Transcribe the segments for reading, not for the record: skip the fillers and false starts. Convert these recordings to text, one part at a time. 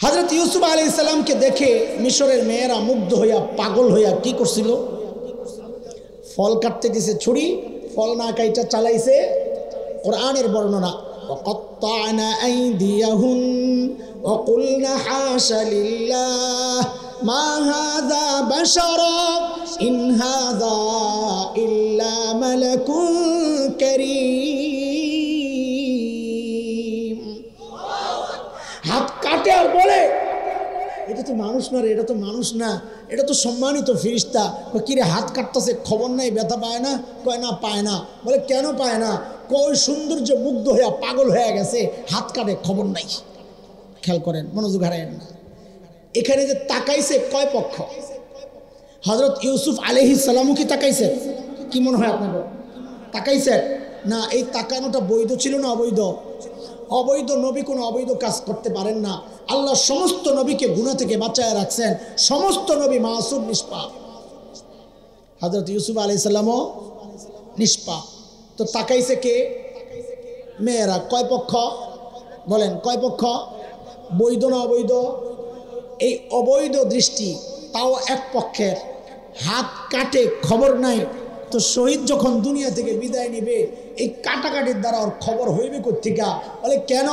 হযরত ইউসুফ আলাইহিস সালামকে দেখে মিশরের মেয়েরা মুগ্ধ হইয়া পাগল হইয়া কি করছিল? ফল কাটতে দিছে ছুরি, ফল না কাইটা চালাইছে। কোরআনের বর্ণনা, وقطعنا أيديهم وقلنا حاش لله ما هذا بشرا إن هذا إلا ملك كريم। হাত কাটে আর বলে এটা তো মানুষ না রে, এটা তো মানুষ না, এটা তো সম্মানিত ফেরেশতা। কিরে হাত কাটতেছে, খবর নাই, ব্যথা পায় না? কয় না পায় না। বলে কেন পায় না? কই সৌন্দর্য মুগ্ধ হইয়া পাগল হয়ে গেছে, হাত কাটে খবর নাই। খেয়াল করেন, মনোযোগ হারায়েন না। এখানে যে তাকাইছে কয় পক্ষ? হযরত ইউসুফ আলাইহিস সালামও কি তাকাইছে? কি মনে হয় আপনাদের? তাকাইছে না? এই তাকানোটা বৈধ ছিল না অবৈধ? অবৈধ। নবী কোনো অবৈধ কাজ করতে পারেন না। আল্লাহ সমস্ত নবীকে গুনাহ থেকে বাঁচায় রাখছেন। সমস্ত নবী মাসুম, নিষ্পাপ। হযরত ইউসুফ আলাইহিস সালামও নিষ্পাপ। তো তাকাইছে কে? মেয়েরা। কয় পক্ষ বলেন? কয় পক্ষ? বৈধ না অবৈধ? এই অবৈধ দৃষ্টি, তাও এক পক্ষের। হাত কাটে খবর নাই, তো শহীদ যখন দুনিয়া থেকে বিদায় নিবে এই কাটাকাটির দ্বারা ওর খবর হইবে কোত্থেকে? বলে কেন?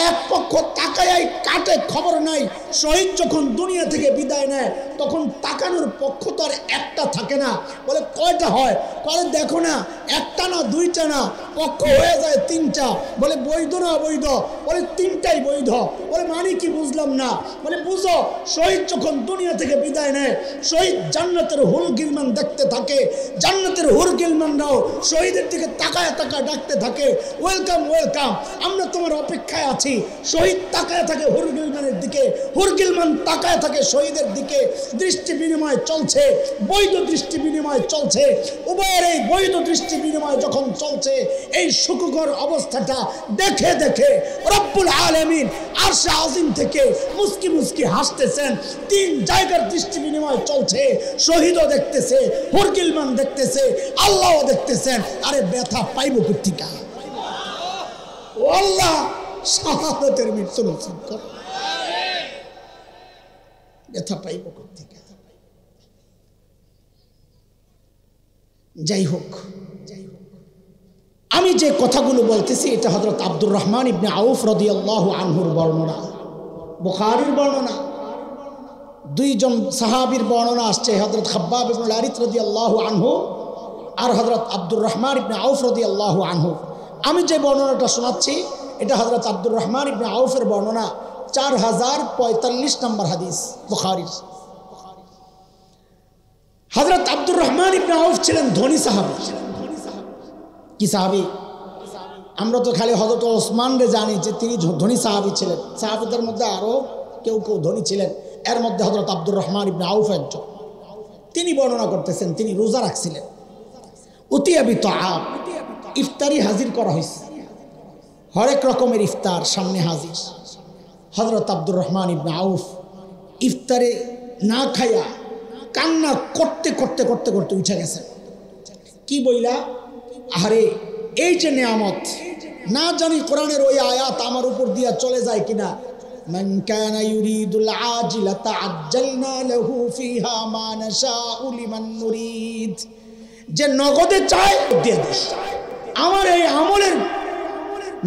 এক পক্ষ তাকায় কাটে খবর নাই। শহীদ যখন দুনিয়া থেকে বিদায় নেয় তখন তাকানোর পক্ষ তো আর একটা থাকে না। বলে কয়টা হয়? বলে দেখো না, একটা না দুইটা না, পক্ষ হয়ে যায় তিনটা। বলে বৈধ না অবৈধ? বলে তিনটাই বৈধ। বলে মানে কি বুঝলাম না? বলে বুঝো, শহীদ যখন দুনিয়া থেকে বিদায় নেয় শহীদ জান্নাতের হুর গিলমান দেখতে থাকে। জান্নাতের হুর গিলমানরাও শহীদের দিকে তাকায় তাকায় ডাকতে থাকে, ওয়েলকাম ওয়েলকাম, আমরা তোমার অপেক্ষায় আছি। শহীদ তাকায় থাকে হুর গিলমানের দিকে, হুর গিলমান তাকায় থাকে শহীদের দিকে। দৃষ্টি বিনিময় চলছে, বৈধ দৃষ্টি বিনিময় চলছে। উভয়ের এই বৈধ দৃষ্টি বিনিময় যখন চলছে, এই সুখকর অবস্থাটা দেখে দেখে রব্বুল আলামিন আরশে আজিম থেকে মুস্কি মুস্কি হাসতেছেন। তিন জায়গার দৃষ্টি বিনিময় চলছে। শহীদও দেখতেছে, হুর গিলমান দেখতেছে, আল্লাহও দেখতেছেন। আরে ব্যথা পাইব কোত্থেকে? ও আল্লাহ, শাহাদাতের মৃত্যু নসিব কর। ব্যথা পাইব কোত্থেকে? যাই হোক, আমি যে কথাগুলো বলতেছি এটা হযরত আব্দুর রহমান ইবনে আউফ রাদিয়াল্লাহু আনহুর বর্ণনা, বুখারীর বর্ণনা। দুইজন সাহাবীর বর্ণনা আসছে, হযরত খাব্বাব ইবনে আরিত রাদিয়াল্লাহু আনহু আর হযরত আব্দুর রহমান ইবনে আউফ রাদিয়াল্লাহু আনহু। আমি যে বর্ণনাটা শোনাচ্ছি এটা হযরত আব্দুর রহমান ইবনে আউফের বর্ণনা, 4045 নম্বর হাদিস বুখারীর। হযরত আব্দুর রহমান ইবনে আউফ ছিলেন ধনী সাহাবী। কি সাহাবী? আমরা তো খালি হযরত ওসমান রে জানি যে তিনি ধনী সাহাবী ছিলেন। সাহাবীদের মধ্যে আরো কেউ কেউ ধনী ছিলেন, এর মধ্যে হযরত আব্দুর রহমান ইবনে আউফ একজন। তিনি বর্ণনা করতেছেন তিনি রোজা রাখছিলেন। উতিয়া বিতাআম, ইফতারি হাজির করা হয়েছে, হরেক রকমের ইফতার সামনে হাজির। হযরত আব্দুর রহমান ইবনে আউফ ইফতারে না খাইয়া কান্না করতে করতে করতে করতে উঠে গেছেন। কি বইলা? আরে এই যে নেয়ামত, না জানি কোরআনের ওই আয়াত আমার উপর দিয়া চলে যায় কিনা, মান কানা ইউরিদুল আজিলাতা আজ্জালনা লাহু ফিহা মা নাশাউ লিমান নুরিদ। যে নগদে চায় দিয়ে দিস। আমার এই আমলের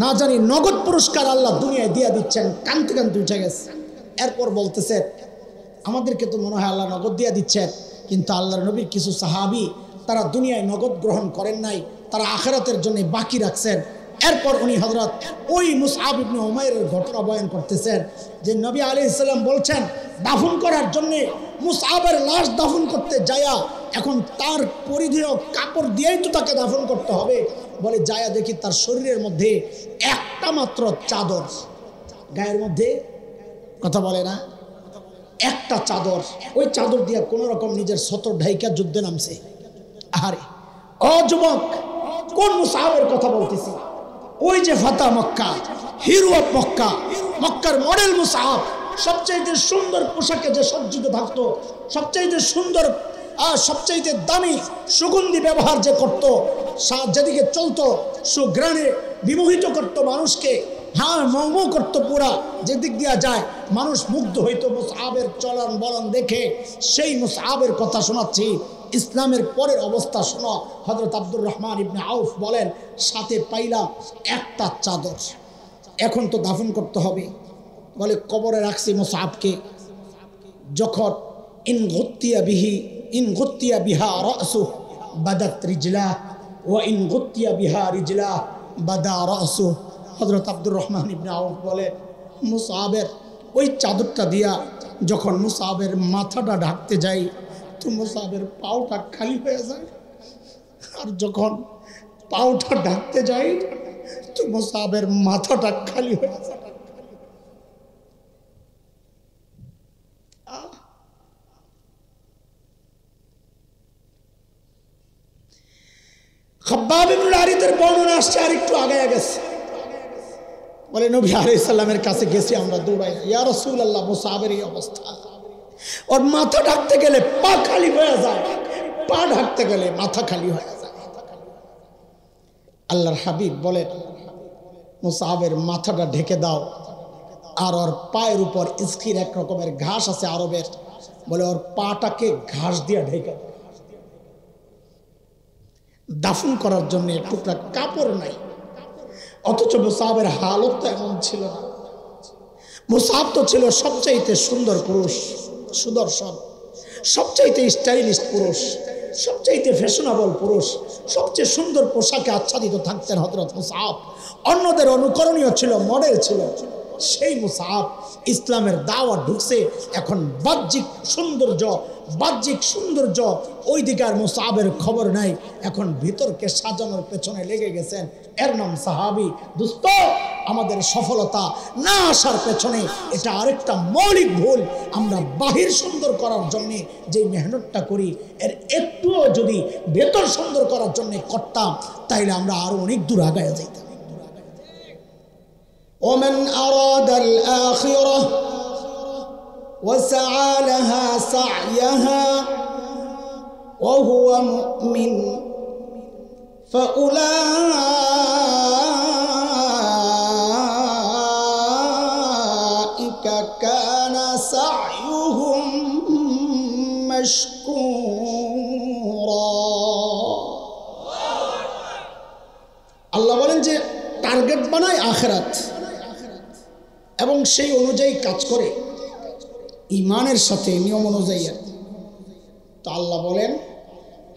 না জানি নগদ পুরস্কার আল্লাহ দুনিয়ায় দিয়ে দিচ্ছেন। কানতে কানতে উঠে গেছে। এরপর বলতেছে আমাদেরকে তো মনে হয় আল্লাহ নগদ দিয়ে দিচ্ছেন, কিন্তু আল্লাহর নবীর কিছু সাহাবী তারা দুনিয়ায় নগদ গ্রহণ করেন নাই, তারা আখিরাতের জন্য বাকি রাখছেন। এরপর উনি হযরত ওই মুসআব ইবনে উমাইরের ঘটনা বয়ান করতেছেন যে নবী আলাইহিস সালাম বলছেন দাফন করার জন্য মুসআবের লাশ দাফন করতে যায়া, এখন তার পরিধেয় কাপড় দিয়েই তো তাকে দাফন করতে হবে। বলে যায়া দেখি তার শরীরের মধ্যে একটা মাত্র চাদর, গায়ের মধ্যে কথা বলে না, একটা চাদর। ওই চাদর দিয়ে কোন রকম নিজের সতর ঢাইকা যুদ্ধে নামছে। আরে ও যুবক, কোন মুসআবের কথা বলতেছি? ওই যে ফাতা মক্কা, হিরো অফ মক্কা, মক্কার মডেল মুসআব, সবচাইতে সুন্দর পোশাকে যে সজ্জিত থাকতো, সবচাইতে সুন্দর আর সবচাইতে দামি সুগন্ধি ব্যবহার যে করত, যেদিকে চলতো সুঘ্রাণে বিমোহিত করত মানুষকে, হ্যাঁ মৌ করতো পুরা, যেদিক দিয়া যায় মানুষ মুগ্ধ হইতো মুসআবের চলন বলন দেখে। সেই মুসআবের কথা শোনাচ্ছি। ইসলামের পরের অবস্থা শোনো। হযরত আব্দুর রহমান ইবনে আউফ বলেন, সাথে পাইলাম একটা চাদর, এখন তো দাফন করতে হবে। বলে কবরে রাখছি মুসআবকে। যখন ইন গুত্তিয়া বিহা রাসু বাদাত রিজলা ওয়া ইন গুত্তিয়া বিহা রিজলা বাদা রাসু। হযরত আব্দুর রহমান ইবনে আউফ বলে, মুসআবের ওই চাদরটা দিয়া যখন মুসআবের মাথাটা ঢাকতে যাই তো মুসআবের পাওটা খালি হয়ে যায়, আর যখন পাওটা ঢাকতে যাই তো মুসআবের মাথাটা খালি হয়ে যায়। খাব্বাব ইবনুল আরিতের বর্ণনা আসছে আর একটু আগায় গেছে। বলে নবী আলাইহিস সালামের কাছে গেছি আমরা দৌড়াই, ইয়া রাসূলুল্লাহ মুসআবের এই অবস্থা, ওর মাথা ঢাকতে গেলে পা খালি হয়ে যায়, পা ঢাকতে গেলে মাথা খালি হয়ে যায়। আল্লাহর হাবিব বলে, মুসআবের মাথাটা ঢেকে দাও, আর ওর পায়ের উপর ইস্কির এক রকমের ঘাস আছে আরবের, বলে ওর পাটাকে ঘাস দিয়ে ঢেকে দাও। দাফন করার জন্য টুকরা কাপড় নাই, অথচ মুসআবের হালত তো এমন ছিল না। মুসআব তো ছিল সবচাইতে সুন্দর পুরুষ, সুদর্শন, সবচাইতে স্টাইলিশ পুরুষ, সবচাইতে ফ্যাশনেবল পুরুষ, সবচেয়ে সুন্দর পোশাকে আচ্ছাদিত থাকতেন হযরত মুসআব। অন্যদের অনুকরণীয় ছিল, মডেল ছিল। সেই মুসআব ইসলামের দাওয়াত ঢুকছে, এখন বাহ্যিক সৌন্দর্য ওই দিকে আর মুসআবের খবর নাই, এখন ভিতরকে সাজানোর পেছনে লেগে গেছেন। এর নাম সাহাবী। দোস্ত, আমাদের সফলতা না আসার পেছনে এটা আরেকটা মৌলিক ভুল। আমরা বাহির সুন্দর করার জন্য যে মেহনতটা করি, এর একটুও যদি ভেতর সুন্দর করার জন্য করতাম, তাইলে আমরা আরো অনেক দূর আগায় যাইতাম। ومن أراد الآخرة وسعى لها سعيها وهو مؤمن فأولئك كان سعيهم مشكورا। আল্লাহ বলেন যে টার্গেট বানায় আখিরাত এবং সেই অনুযায়ী কাজ করে, ঈমানের সাথে নিয়ম অনুযায়ী। তো আল্লাহ বলেন,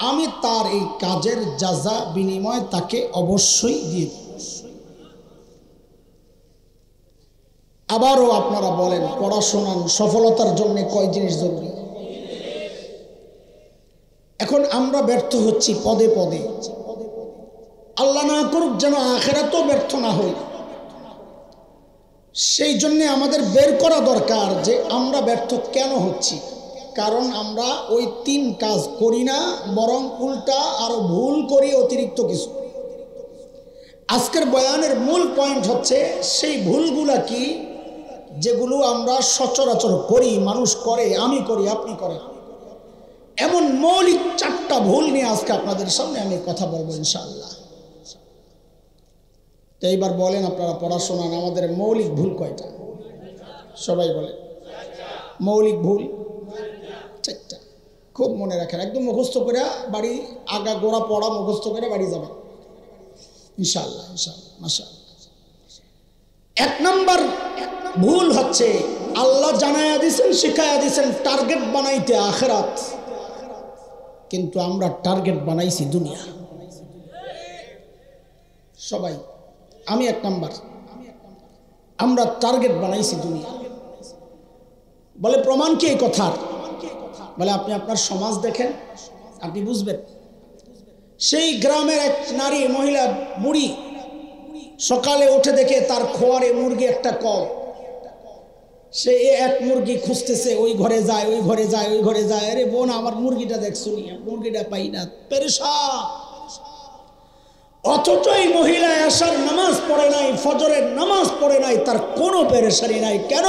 আমি তার এই কাজের জাযা বিনিময় তাকে অবশ্যই দিয়ে দেব। আবারও আপনারা বলেন, পড়াশোনার সফলতার জন্য কয় জিনিস জরুরি? এখন আমরা ব্যর্থ হচ্ছি পদে পদে। আল্লাহ না করুক যেন আখিরাতেও ব্যর্থ না হই। সেই জন্যে আমাদের বের করা দরকার যে আমরা ব্যর্থ কেন হচ্ছি। কারণ আমরা ওই 3 কাজ করি না, বরং উল্টা আরো ভুল করি অতিরিক্ত কিছু। আজকের বয়ানের মূল পয়েন্ট হচ্ছে সেই ভুলগুলা কি, যেগুলো আমরা সচরাচর করি, মানুষ করে, আমি করি, আপনি করেন। এমন মৌলিক 4টা ভুল নিয়ে আজকে আপনাদের সামনে আমি কথা বলবো ইনশাআল্লাহ। তো এইবার বলেন আপনারা, পড়াশোনা আমাদের মৌলিক ভুল কয়টা? সবাই বলেন। মৌলিক ভুল 4টা। খুব মনে রাখেন, একদম মুখস্থ করে বাড়ি, আগা গোড়া পড়া মুখস্থ করে বাড়ি যাবেন ইনশাআল্লাহ, ইনশাআল্লাহ, মাশাআল্লাহ। 1 নম্বর ভুল হচ্ছে, আল্লাহ জানায়া দিয়েছেন, শিখায়া দিয়েছেন টার্গেট বানাইতে আখিরাত, কিন্তু আমরা টার্গেট বানাইছি দুনিয়া। সবাই, আমি 1 নাম্বার, আমরা টার্গেট বানাইছি দুনিয়া। বলে প্রমাণ কি এই কথার? বলে আপনি আপনার সমাজ দেখেন, আপনি বুঝবেন। সেই গ্রামের এক নারী, মহিলা, বুড়ি সকালে উঠে দেখে তার খোয়ারে মুরগি একটা কম। সে এক মুরগি খুঁজতেছে, ওই ঘরে যায়, ওই ঘরে যায়, ওই ঘরে যায়। আরে বোন, আমার মুরগিটা দেখছো, মুরগিটা পাই না, পেরেশান। অথচ এই মহিলা এশার নামাজ পড়ে নাই, ফজরের নামাজ পড়ে নাই, তার কোনো পেরেশানি নাই। কেন?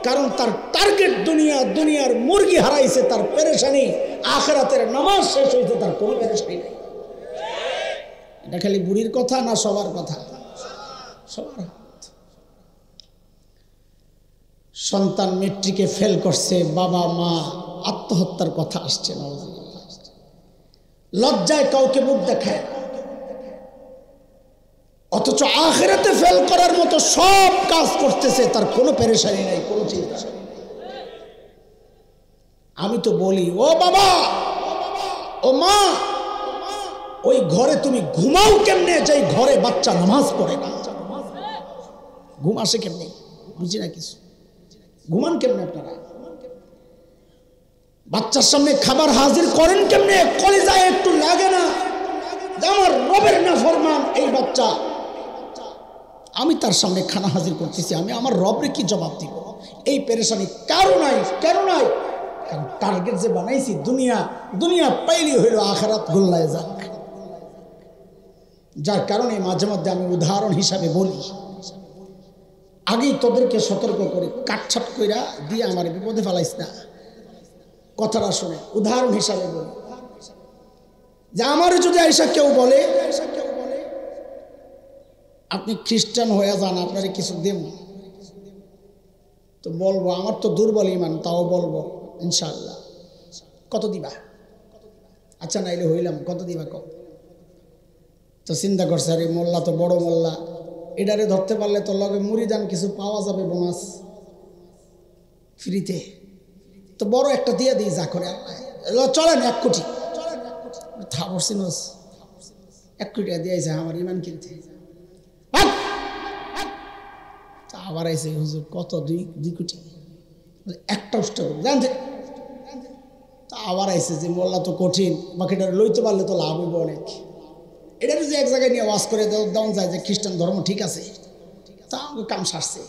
কারণ তার টার্গেট দুনিয়া, দুনিয়ার মুরগি হারাইছে, তার পেরেশানি আখিরাতের নামাজ শেষ হইছে, তার কোনো পেরেশানি নাই। এটা খালি বুড়ির কথা না সবার কথা? সবার। সন্তান মেট্রিকে ফেল করছে, বাবা মা আত্মহত্যার কথা আসছে, লজ্জায় কাউকে মুখ দেখায় না, অথচ আখিরাতে ফেল করার মতো সব কাজ করতেছে, তার কোনো পেরেশানি নাই, কোনো চিন্তা নেই। আমি তো বলি, ও বাবা, ও মা, ওই ঘরে তুমি ঘুমাও কেমনে যেই ঘরে বাচ্চা নামাজ পড়ে না? ঘুম আসে কেমনে? বুঝি না কিছু। ঘুমান কেমনে আপনারা? বাচ্চার সামনে খাবার হাজির করেন কেমনে? কলিজায় একটু লাগে না আমার রবের নাফরমান এই বাচ্চা, আমি তার সামনে খানা হাজির করতেছি, আমি আমার রবরে কি জবাব দিব? এই পেরেশানি কারো নাই, কেন নাই? কারণ টার্গেট যে বানাইছি দুনিয়া, দুনিয়া পাইলি হইল আখিরাত গোল্লায় যাক। যার কারণে মাঝে মধ্যে আমি উদাহরণ হিসাবে বলি, আগেই তোদেরকে সতর্ক করে কাটছাট কইরা দিয়ে আমার বিপদে ফেলাইস না। কথাটা শুনে উদাহরণ হিসাবে বলি যে আমার যদি আইসা কেউ বলে আপনি খ্রিস্টান হয়ে যান, আপনারে কিছু দেব, তো বলবো আমার তো দুর্বল ইমান, তাও বলবো ইনশাআল্লাহ। কত দিবা? আচ্ছা নাইলে হইলাম, কত দিবা কম? তো চিন্তা করছে, আরে মোল্লা তো বড় মোল্লা, এটারে ধরতে পারলে তো লগে মুড়িদান কিছু পাওয়া যাবে, বোনাস ফ্রিতে, তো বড় একটা দিয়ে দিই যা করে, চলেন 1 কোটি থাপড়ছিনস 1 কোটি দিয়েছে আমার ইমান কিনতে। আবার আইসে হুজুর কত? 2 কোটি, একটা উষ্টা জানছে। তা আবার আইসে যে মোল্লা তো কঠিন, বাকিটা লইতে পারলে তো লাভ হইব অনেক। এটা যে এক জায়গায় নিয়ে ওয়াজ করে দেওয়া যায় যে খ্রিস্টান ধর্ম ঠিক আছে, তা আমাকে কাম সারছে।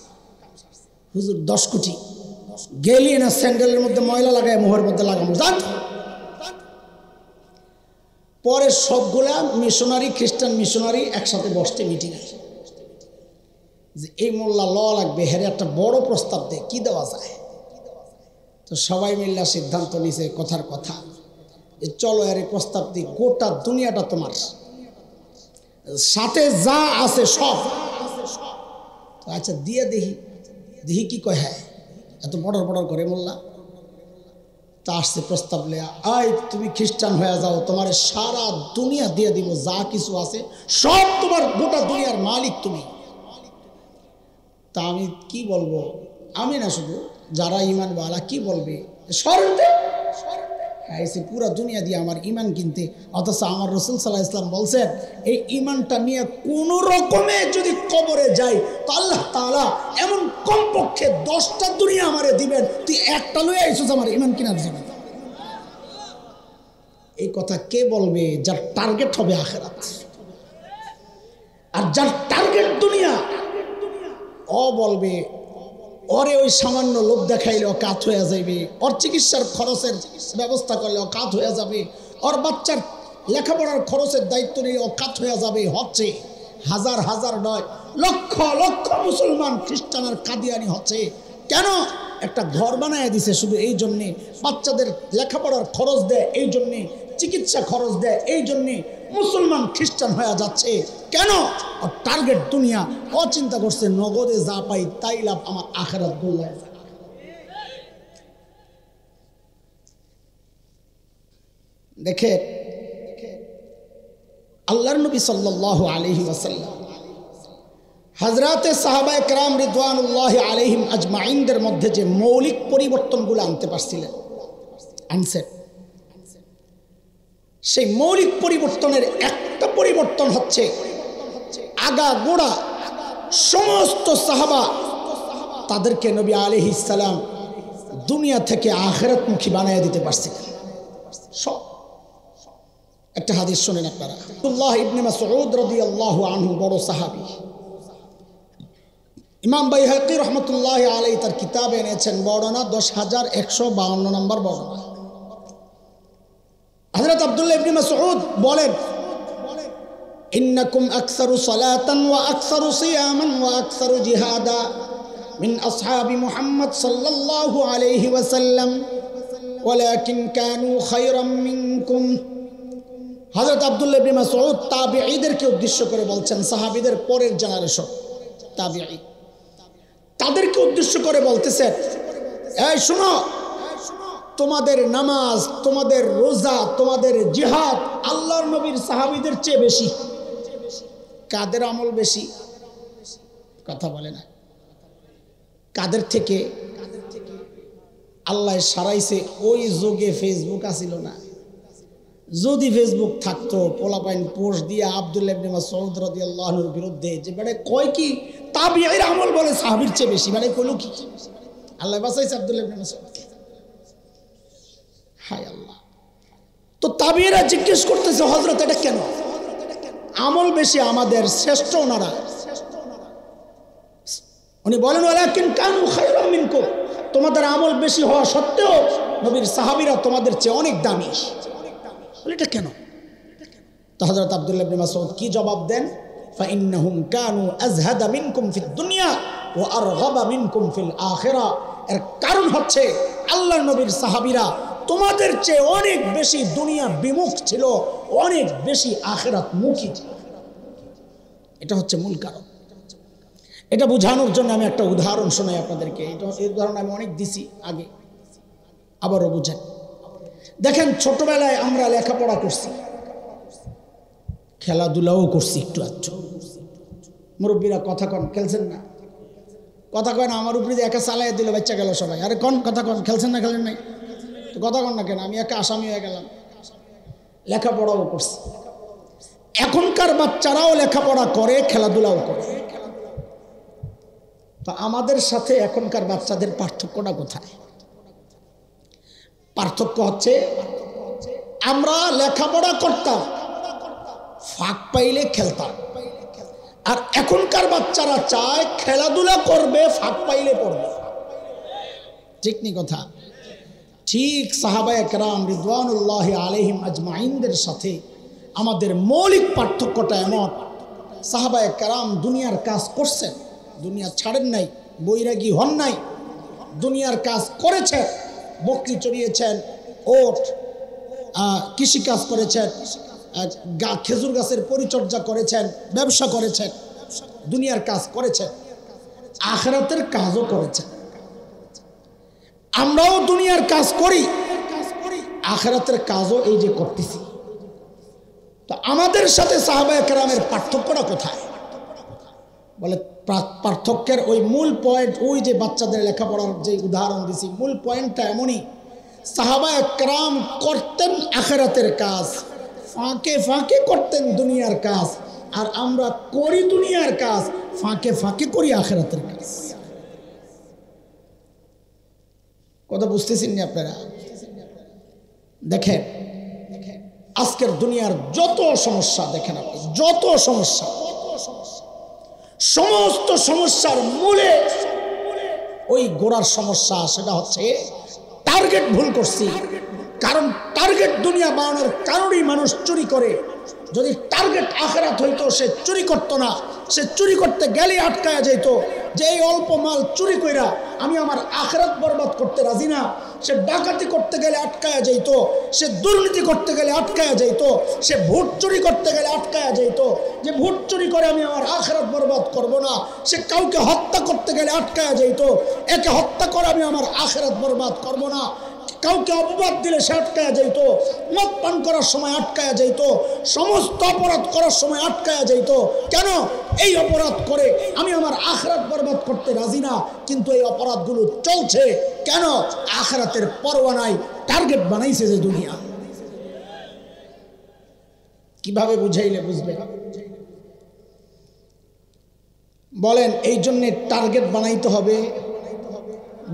হুজুর 10 কোটি গেলি না স্যান্ডেলের মধ্যে ময়লা লাগায় মোহের মধ্যে লাগানো জান। পরে সবগুলা মিশনারি, খ্রিস্টান মিশনারি একসাথে বসতে মিটিং আছে যে এই মোল্লা ল লাগবে, হেরে একটা বড় প্রস্তাব দেয়, কি দেওয়া যায়? তো সবাই মিল্লা সিদ্ধান্ত নিছে, কথার কথা, চলো এর প্রস্তাব দিই, গোটা দুনিয়াটা তোমার, সাথে যা আছে সব। আচ্ছা দিয়ে দেখি, দেখি কি কয়। হ্যাঁ, এত বড় বড় করে মোল্লা। তা আসছে প্রস্তাব লেয়া, আয় তুমি খ্রিস্টান হয়ে যাও, তোমার সারা দুনিয়া দিয়ে দিব, যা কিছু আছে সব তোমার, গোটা দুনিয়ার মালিক তুমি। তা আমি কি বলবো? আমি না, শুধু যারা ইমান বালা কি বলবে, সরতে এসে পুরা দুনিয়া দিয়ে আমার ইমান কিনতে। অথচ আমার রাসূল সাল্লাল্লাহু আলাইহি ওয়াসাল্লাম বলছেন, এই ইমানটা নিয়ে কোনো রকমে যদি কবরে যাই তো আল্লাহ তাআলা এমন কমপক্ষে 10টা দুনিয়া আমারে দিবেন, তুই একটা লয়ে আইছিস আমার ইমান কিনার জন্য। এই কথা কে বলবে? যার টার্গেট হবে আখিরাত, আর যার টার্গেট দুনিয়া, ও বলবে ওরে ওই সামান্য লোক দেখাইলে অকাত হয়ে যাবে, ওর চিকিৎসার খরচের ব্যবস্থা করলে অকাত হয়ে যাবে, ওর বাচ্চার লেখাপড়ার খরচের দায়িত্ব নিয়ে অকাত হয়ে যাবে। হচ্ছে হাজার হাজার নয়, লক্ষ লক্ষ মুসলমান, খ্রিস্টান আর কাদিয়ানি হচ্ছে। কেন? একটা ঘর বানায় দিছে শুধু এই জন্যে, বাচ্চাদের লেখাপড়ার খরচ দেয় এই জন্যে, চিকিৎসা খরচ দেয় এই জন্যে, মুসলমান খ্রিস্টান হয়ে যাচ্ছে। কেন? আর টার্গেট দুনিয়া। ও চিন্তা করছে নগদে যা পাই তাই লাভ, আমার আখিরাত গোল্লায় যাক। দেখে আল্লাহর নবী সাল্লাল্লাহু আলাইহি ওয়াসাল্লাম হযরতে সাহাবায়ে কেরাম রিদওয়ানুল্লাহি আলাইহিম আজমাইনদের মধ্যে যে মৌলিক পরিবর্তনগুলো আনতে পারছিলেন, আনছেন। সেই মৌলিক পরিবর্তনের একটা পরিবর্তন হচ্ছে, আগা গোড়া সমস্ত সাহাবা তাদেরকে নবী আলাইহিস সালাম দুনিয়া থেকে আখিরাতমুখী বানিয়ে দিতে পারছিলেন। সব একটা হাদিস শুনেন আপনারা। আব্দুল্লাহ ইবনে মাসউদ রাদিয়াল্লাহু আনহু বড় সাহাবী। ইমাম বাইহাকি রহমতুল্লাহ আলাইহি তার কিতাবে এনেছেন বর্ণনা 10,152 নম্বর বর্ণনা। হযরত আব্দুল্লাহ ইবনে মাসউদ বলেন, ইন্নাকুম আকসারু সালাতান ওয়া আকসারু সিয়ামান ওয়া আকসারু জিহাদা মিন আসহাবি মুহাম্মদ সাল্লাল্লাহু আলাইহি ওয়াসাল্লাম ওয়ালাকিন কানু খায়রাম মিনকুম। হযরত আব্দুল্লাহ ইবনে মাসউদ তাবিঈদেরকে উদ্দেশ্য করে বলছেন, সাহাবীদের পরের জেনারেশন তাবিঈ। তাদেরকে উদ্দেশ্য করে বলতেছেন, এই শোনো, তোমাদের নামাজ, তোমাদের রোজা, তোমাদের জিহাদ আল্লাহর নবীর সাহাবীদের চেয়ে বেশি। কাদের আমল বেশি? কথা বলে না। কাদের থেকে? আল্লাহ সারাইছে। ওই যুগে ফেসবুক আসিল না। যদি ফেসবুক থাকতো, পোলাপাইন পোস্ট দিয়ে আব্দুল্লাহ ইবনে মাসউদ রাদিয়াল্লাহু আনহুর বিরুদ্ধে যে বেড়ে কয় কি তাবিঈর আমল বলে সাহাবীর চেয়ে বেশি, বেড়ে কইল কি? আল্লাহ বাঁচাইছে আব্দুল্লাহ ইবনে মাসউদকে। হায় আল্লাহ। তো তাবিঈরা জিজ্ঞেস করতেছে, হযরত এটা কেন? আমল বেশি আমাদের, শ্রেষ্ঠ ওনারা। উনি বলেন, ওয়ালাকিন কানু খায়রাম মিনকুম, তোমাদের আমল বেশি হওয়া সত্ত্বেও নবীর সাহাবীরা তোমাদের চেয়ে অনেক দামি। বলে এটা কেন? তো হযরত আব্দুল্লাহ ইবনে মাসউদ কি জবাব দেন? ফাইন্নাহুম কানু আযহাদা মিনকুম ফিদ দুনিয়া ওয়া আরগাবা মিনকুম ফিল আখিরাহ। এর কারণ হচ্ছে আল্লাহর নবীর সাহাবীরা তোমাদের চেয়ে অনেক বেশি দুনিয়া বিমুখ ছিল, অনেক বেশি আখিরাত মুখী ছিল। এটা হচ্ছে মূল কারণ। এটা বোঝানোর জন্য আমি একটা উদাহরণ শোনাই আপনাদেরকে। এই উদাহরণ আমি অনেক দিছি আগে, আবারও বুঝেন। দেখেন, ছোটবেলায় আমরা লেখাপড়া করছি, খেলাধুলাও করছি একটু আচ্ছা। মুরব্বীরা কথা কন, খেলছেন না? কথা কন, আমার উপরে একা চালাই দিল, বাচ্চা গেল সবাই। আরে কন, কথা কন, খেলছেন না? খেলেন নাই তো কথা কন না কেন? আমি একা আসামি হয়ে গেলাম। লেখাপড়াও করছি। এখনকার বাচ্চারাও লেখাপড়া করে, খেলাধুলাও করে। তো আমাদের সাথে এখনকার বাচ্চাদের পার্থক্যটা কোথায়? পার্থক্য হচ্ছে, আমরা লেখাপড়া করতাম, ফাঁক পাইলে খেলতাম। আর এখনকার বাচ্চারা চায় খেলাধুলা করবে, ফাঁক পাইলে পড়বে। ঠিক নি কথা? ঠিক সাহাবায়ে কেরাম রিদওয়ানুল্লাহি আলাইহিম আজমাইনদের সাথে আমাদের মৌলিক পার্থক্যটা এমন, সাহাবায়ে কেরাম দুনিয়ার কাজ করছেন, দুনিয়া ছাড়েন নাই, বৈরাগী হন নাই, দুনিয়ার কাজ করেছেন। বকরি চড়িয়েছেন, ওট, কৃষিকাজ করেছেন, খেজুর গাছের পরিচর্যা করেছেন, ব্যবসা করেছেন, দুনিয়ার কাজ করেছেন, আখিরাতের কাজও করেছেন। আমরাও দুনিয়ার কাজ করি, আখিরাতের কাজও এই যে করতেছি। তো আমাদের সাথে সাহাবায়ে কেরামের পার্থক্যটা কোথায়? বলে পার্থক্যের ওই মূল পয়েন্ট, ওই যে বাচ্চাদের লেখাপড়ার যে উদাহরণ দিছি, মূল পয়েন্টটা এমনই, সাহাবায়ে কেরাম করতেন আখিরাতের কাজ, ফাঁকে ফাঁকে করতেন দুনিয়ার কাজ। আর আমরা করি দুনিয়ার কাজ, ফাঁকে ফাঁকে করি আখিরাতের কাজ। কথা বুঝতেছেন না আপনারা? দেখেন, আজকের দুনিয়ার যত সমস্যা দেখেন আপনি, যত সমস্যা, সমস্ত সমস্যার মূলে ওই গোড়ার সমস্যা, সেটা হচ্ছে টার্গেট ভুল করছি। কারণ টার্গেট দুনিয়া বানানোর কারণেই মানুষ চুরি করে। যদি টার্গেট আখিরাত হইতো, সে চুরি করতো না। সে চুরি করতে গেলে আটকায়া যেত, যে এই অল্প মাল চুরি কইরা আমি আমার আখিরাত বরবাদ করতে রাজি না। সে ডাকাতি করতে গেলে আটকায়া যেত, সে দুর্নীতি করতে গেলে আটকায়া যেত, সে ভোট চুরি করতে গেলে আটকায়া যেত, যে ভোট চুরি করে আমি আমার আখিরাত বরবাদ করব না। সে কাউকে হত্যা করতে গেলে আটকায়া যেত, একে হত্যা করে আমি আমার আখিরাত বরবাদ করব না। কাউকে অপবাদ দিলে সে আটকায়া যেত, মদ পান করার সময় আটকায়া যেত, সমস্ত অপরাধ করার সময় আটকায়া যেত। কেন? এই অপরাধ করে আমি আমার আখিরাত বরবাদ করতে রাজি না। কিন্তু এই অপরাধগুলো চলছে কেন? আখিরাতের পরোয়া নাই, টার্গেট বানাইছে যে দুনিয়া। কিভাবে বুঝাইলে বুঝবে? বলেন, এই জন্যে টার্গেট বানাইতে হবে?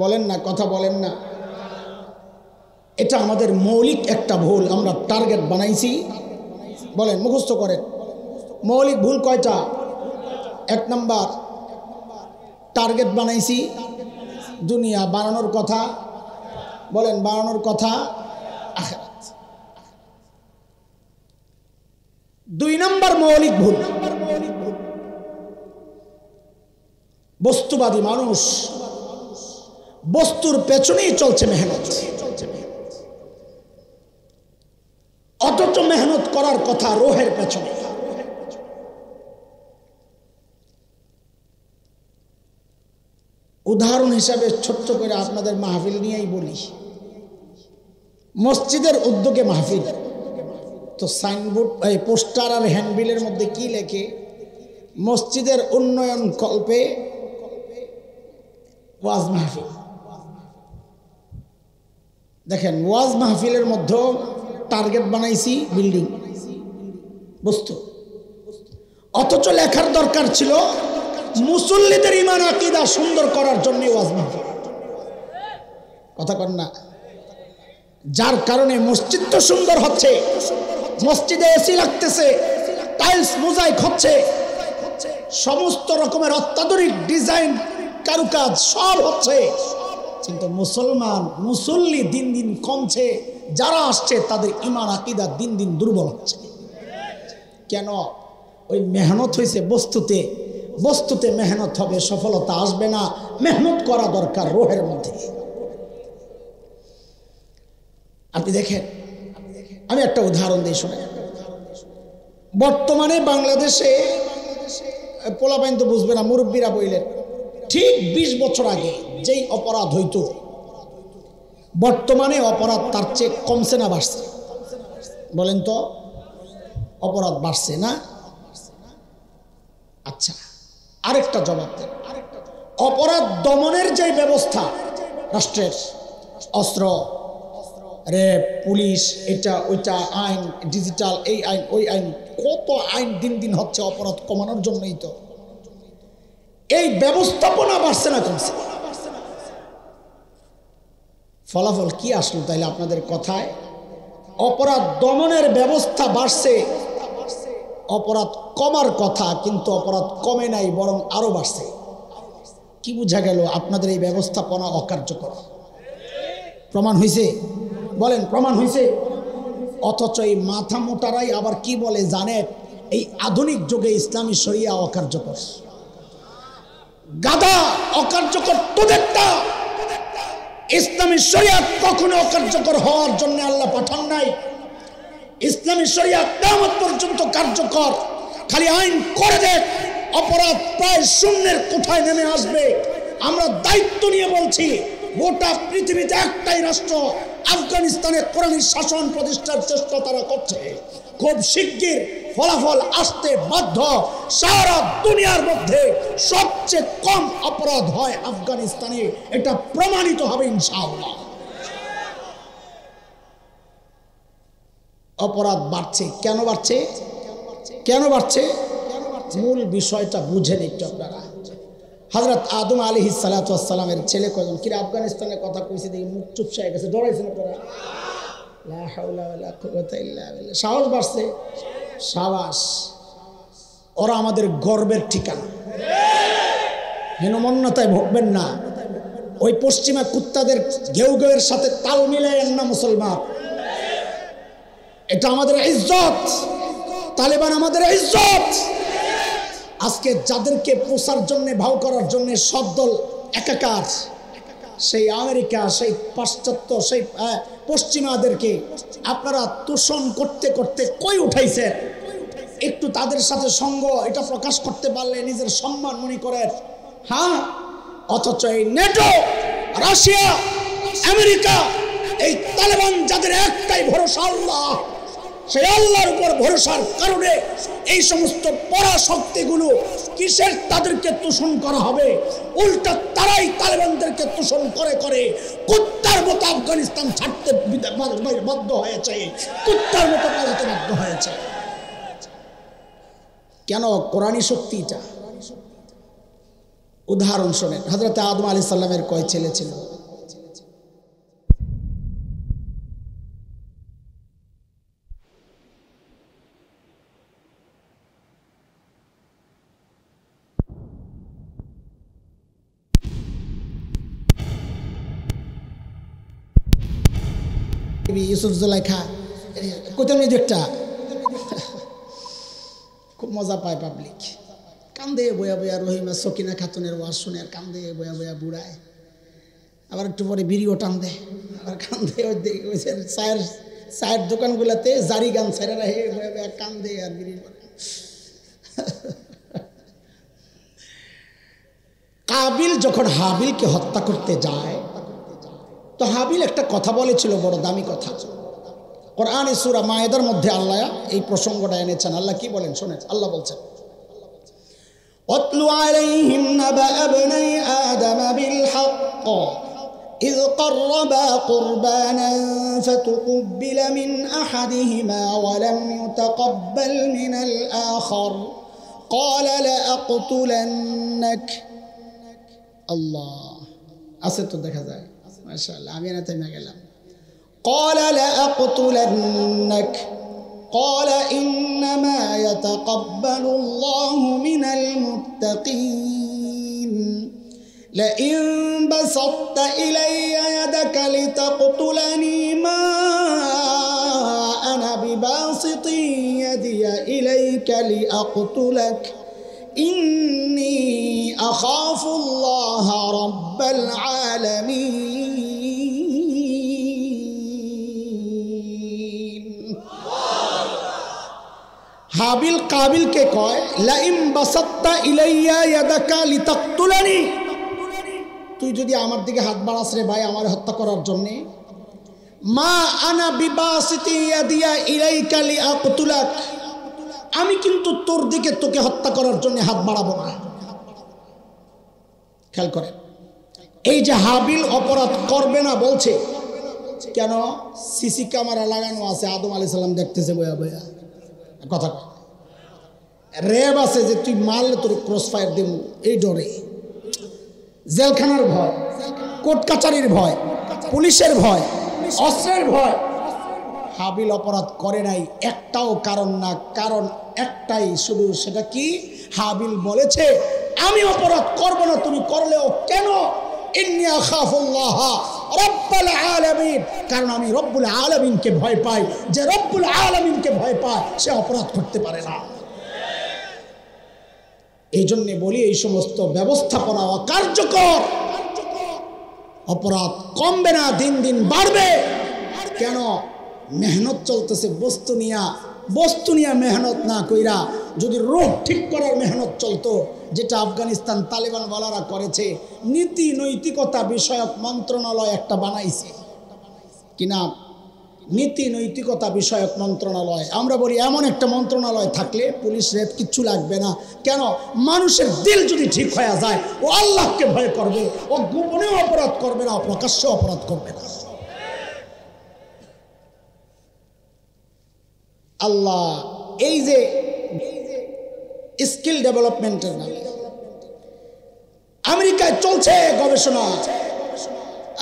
বলেন না, কথা বলেন না। এটা আমাদের মৌলিক একটা ভুল, আমরা টার্গেট বানাইছি। বলেন, মুখস্থ করেন, মৌলিক ভুল কয়টা? 1 নাম্বার, টার্গেট বানাইছি দুনিয়া, বানানোর কথা। বলেন, বানানোর কথা আখিরাত। 2 নাম্বার মৌলিক ভুল, বস্তুবাদী মানুষ, বস্তুর পেছনেই চলছে মেহনত, অথচ মেহনত করার কথা রোহের পেছনে। উদাহরণ হিসাবে ছোট্ট করে আপনাদের মাহফিল নিয়েই বলি। মসজিদের উদ্যোগে মাহফিল, তো সাইনবোর্ড এই পোস্টার আর হ্যান্ডবিলের মধ্যে কি লেখে? মসজিদের উন্নয়ন কল্পে ওয়াজ মাহফিল। দেখেন, ওয়াজ মাহফিলের মধ্যে টার্গেট বানাইছি বিল্ডিং বস্তু, অথচ লেখার দরকার ছিল মুসল্লিদের ঈমান আকীদা সুন্দর করার জন্য ওয়াজ মাহফিল। কথা কন না? যার কারণে মসজিদ তো সুন্দর হচ্ছে, মসজিদে এসি লাগতেছে, টাইলস মোজাইক হচ্ছে, সমস্ত রকমের অত্যাধুনিক ডিজাইন কারুকাজ সব হচ্ছে, কিন্তু মুসল্লি দিন দিন কমছে। যারা আসছে তাদের ঈমান আকীদা দিন দিন দুর্বল হচ্ছে। কেন? ওই মেহনত হয়েছে বস্তুতে মেহনত হবে, সফলতা আসবে না। মেহনত করা দরকার রোহের মধ্যে। আপনি দেখেন, আমি একটা উদাহরণ দিয়ে শুনে, বর্তমানে বাংলাদেশে পোলাপাইন তো বুঝবে না, মুরব্বীরা বললেন, ঠিক 20 বছর আগে যেই অপরাধ হইতো, বর্তমানে অপরাধ তার চেয়ে কমছে না বাড়ছে? বলেন তো, অপরাধ বাড়ছে না? আচ্ছা, আরেকটা জবাব দেন। অপরাধ দমনের যে ব্যবস্থা রাষ্ট্রের, অস্ত্র, রেপ, পুলিশ, এটা ওইটা, আইন, ডিজিটাল, এই আইন ওই আইন, কত আইন দিন দিন হচ্ছে অপরাধ কমানোর জন্যই তো। এই ব্যবস্থাপনা বাড়ছে না কমছে? ফলাফল কি আসলো তাইলে আপনাদের কথায়? অপরাধ দমনের ব্যবস্থা বাড়ছে, অপরাধ কমার কথা, কিন্তু অপরাধ কমে নাই, বরং আরো বাড়ছে। কি বোঝা গেল? আপনাদের এই ব্যবস্থাপনা অকার্যকর। প্রমাণ হয়েছে? বলেন, প্রমাণ হয়েছে? অথচ এই মাথা মোটারাই আবার কি বলে জানেন? এই আধুনিক যুগে ইসলামী শরিয়া অকার্যকর। গাধা, অকার্যকর তোদেরটা। ইসলামী শরিয়া কখনো অকার্যকর হওয়ার জন্য আল্লাহ পাঠান নাই। ইসলামী শরিয়া কিয়ামত পর্যন্ত কার্যকর। খালি আইন করে দেখ, অপরাধ প্রায় শূন্যের কোঠায় নেমে আসবে। আমরা দায়িত্ব নিয়ে বলছি, গোটা পৃথিবীতে একটাই রাষ্ট্র, আফগানিস্তানে কোরআনী শাসন প্রতিষ্ঠার চেষ্টা তারা করছে। খুব শিগগির ফলাফল আসতে বাধ্য। সারা দুনিয়ার মধ্যে সবচেয়ে কম অপরাধ হয় আফগানিস্তানে, এটা প্রমাণিত হবে ইনশাআল্লাহ। অপরাধ বাড়ছে কেন? কেন বাড়ছে? মূল বিষয়টা বুঝেন একটু আপনারা। হযরত আদম আলাইহিস সালাতু ওয়াস সালামের ছেলে কয়জন? কিরা আফগানিস্তানের কথা কইছে দেখি মুখ চুপসে গেছে, ডরাইছেন আপনারা? লা হাওলা ওয়ালা কুওয়াতা ইল্লা বিল্লাহ। সাহস বাড়ছে, সাবাস। ওরা আমাদের গর্বের ঠিকানা। হীনমন্যতায় ভোগবেন না। ওই পশ্চিমা কুত্তাদের ঘেউ ঘেউয়ের সাথে তাল মিলায়েন না মুসলমান। এটা আমাদের ইজ্জত। তালেবান আমাদের ইজ্জত। আজকে যাদেরকে পোষার জন্য, ভাও করার জন্য সব দল একাকার, সেই আমেরিকা, সেই পাশ্চাত্য, সেই পশ্চিমাদেরকে আপনারা তোষণ করতে করতে কই উঠাইছেন? একটু তাদের সাথে সঙ্গ এটা প্রকাশ করতে পারলে নিজের সম্মান মনে করেন। হ্যাঁ, অথচ এই নেটো, রাশিয়া, আমেরিকা, এই তালেবান, যাদের একটাই ভরসা আল্লাহ, সেই আল্লাহর উপর ভরসার কারণে এই সমস্ত পরাশক্তিগুলো কিসের তাদেরকে তোষণ করা হবে? উল্টা তারাই তালেবানদেরকে তোষণ করে করে কুত্তার মতো আফগানিস্তান ছাড়তে বাধ্য হয়েছে, কুত্তার মতো পালাতে বাধ্য হয়েছে। কেন? কোরআনী শক্তি। এটা উদাহরণ শোনেন। হযরত আদম আলাইহিস সালামের কয় ছেলে ছিল? ইউসুফ, জুলাইখা, কোথাও একটা খুব মজা পায় পাবলিক। কান্দে বয়া বয়া রহিমা সকিনা খাতুনের ওয়াজ শুনে আর কান্দে বয়া বয়া বুড়ায়। আবার একটু পরে বিড়িও টান দেয়, আবার কান্দে। ওই চায়ের দোকানগুলোতে জারি গান ছেড়ে রাখে, বয়া বয়া কান্দে আর বিড়ি করে। কাবিল যখন হাবিলকে হত্যা করতে যায় তো হাবিল একটা কথা বলেছিল, বড় দামি কথা। কোরআনে সূরা মায়েদার মধ্যে আল্লাহ এই প্রসঙ্গটা এনেছেন। আল্লাহ কি বলেন শোনেন। আল্লাহ বলছেন, ওয়াতলু আলাইহিম নাবা ইবনাই আদম বিল হক إذ قربا قربانا فتقبل من أحدهما ولم يتقبل من الآخر قال لأقتلنك। الله আছে তো দেখা যায় মাশাআল্লাহ, আমি না থেমে গেলাম। قال لأقتلنك قال إنما يتقبل الله من المتقين لئن بسطت إلي يدك لتقتلني ما أنا بباسط يدي إليك لأقتلك إني أخاف الله رب العالمين। হাবিল কাবিলকে কয়, লাইম বাসাত্তা ইলাইয়া ইয়াদাকা লিতাকতুলানি, তুই যদি আমার দিকে হাত বাড়াস রে ভাই আমার হত্যা করার জন্য, মা আনা বিবাসিতি ইয়াদিয়া ইলাইকা লিআকতুলাক, আমি কিন্তু তোর দিকে তোকে হত্যা করার জন্য হাত বাড়াবো না। খেয়াল করেন, এই যে হাবিল অপরাধ করবে না বলছে কেন? সিসি ক্যামেরা লাগানো আছে, আদম আলাইহিস সালাম দেখতেছে বয়া বয়া কথা। র্যাব আছে যে তুই মারলে তোর ক্রস ফায়ার দেব, এই ডরে। জেলখানার ভয়, কোর্ট কাচারির ভয়, পুলিশের ভয়, অস্ত্রের ভয়। হাবিল অপরাধ করে নাই একটাও কারণ না, কারণ একটাই শুধু, সেটা কি? হাবিল বলেছে আমি অপরাধ করব না, তুমি করলেও কেন? ইন্নী আখাফুল্লাহ রাব্বুল আলামিন, কারণ আমি রব্বুল আলামিনকে ভয় পাই। যে রব্বুল আলামিনকে ভয় পায় সে অপরাধ করতে পারে না। এই জন্যে বলি এই সমস্ত ব্যবস্থাপনা অকার্যকর, অপরাধ কমবে না, দিন দিন বাড়বে। কেন? মেহনত চলতেছে বস্তু নিয়া মেহনত না কইরা যদি রূহ ঠিক করার মেহনত চলতো, যেটা আফগানিস্তান তালেবান ওয়ালারা করেছে, নীতি নৈতিকতা বিষয়ক মন্ত্রণালয় একটা বানাইছে, কিনা নীতি নৈতিকতা বিষয়ক মন্ত্রণালয়। আমরা বলি এমন একটা মন্ত্রণালয় থাকলে পুলিশ রেপ কিচ্ছু লাগবে না। কেন? মানুষের দিল যদি ঠিক হয়ে যায়, ও আল্লাহকে ভয় করবে, ও গোপনেও অপরাধ করবে না, প্রকাশ্য অপরাধ করবে না। আল্লাহ এই যে স্কিল ডেভেলপমেন্টের নামে আমেরিকায় চলছে গবেষণা,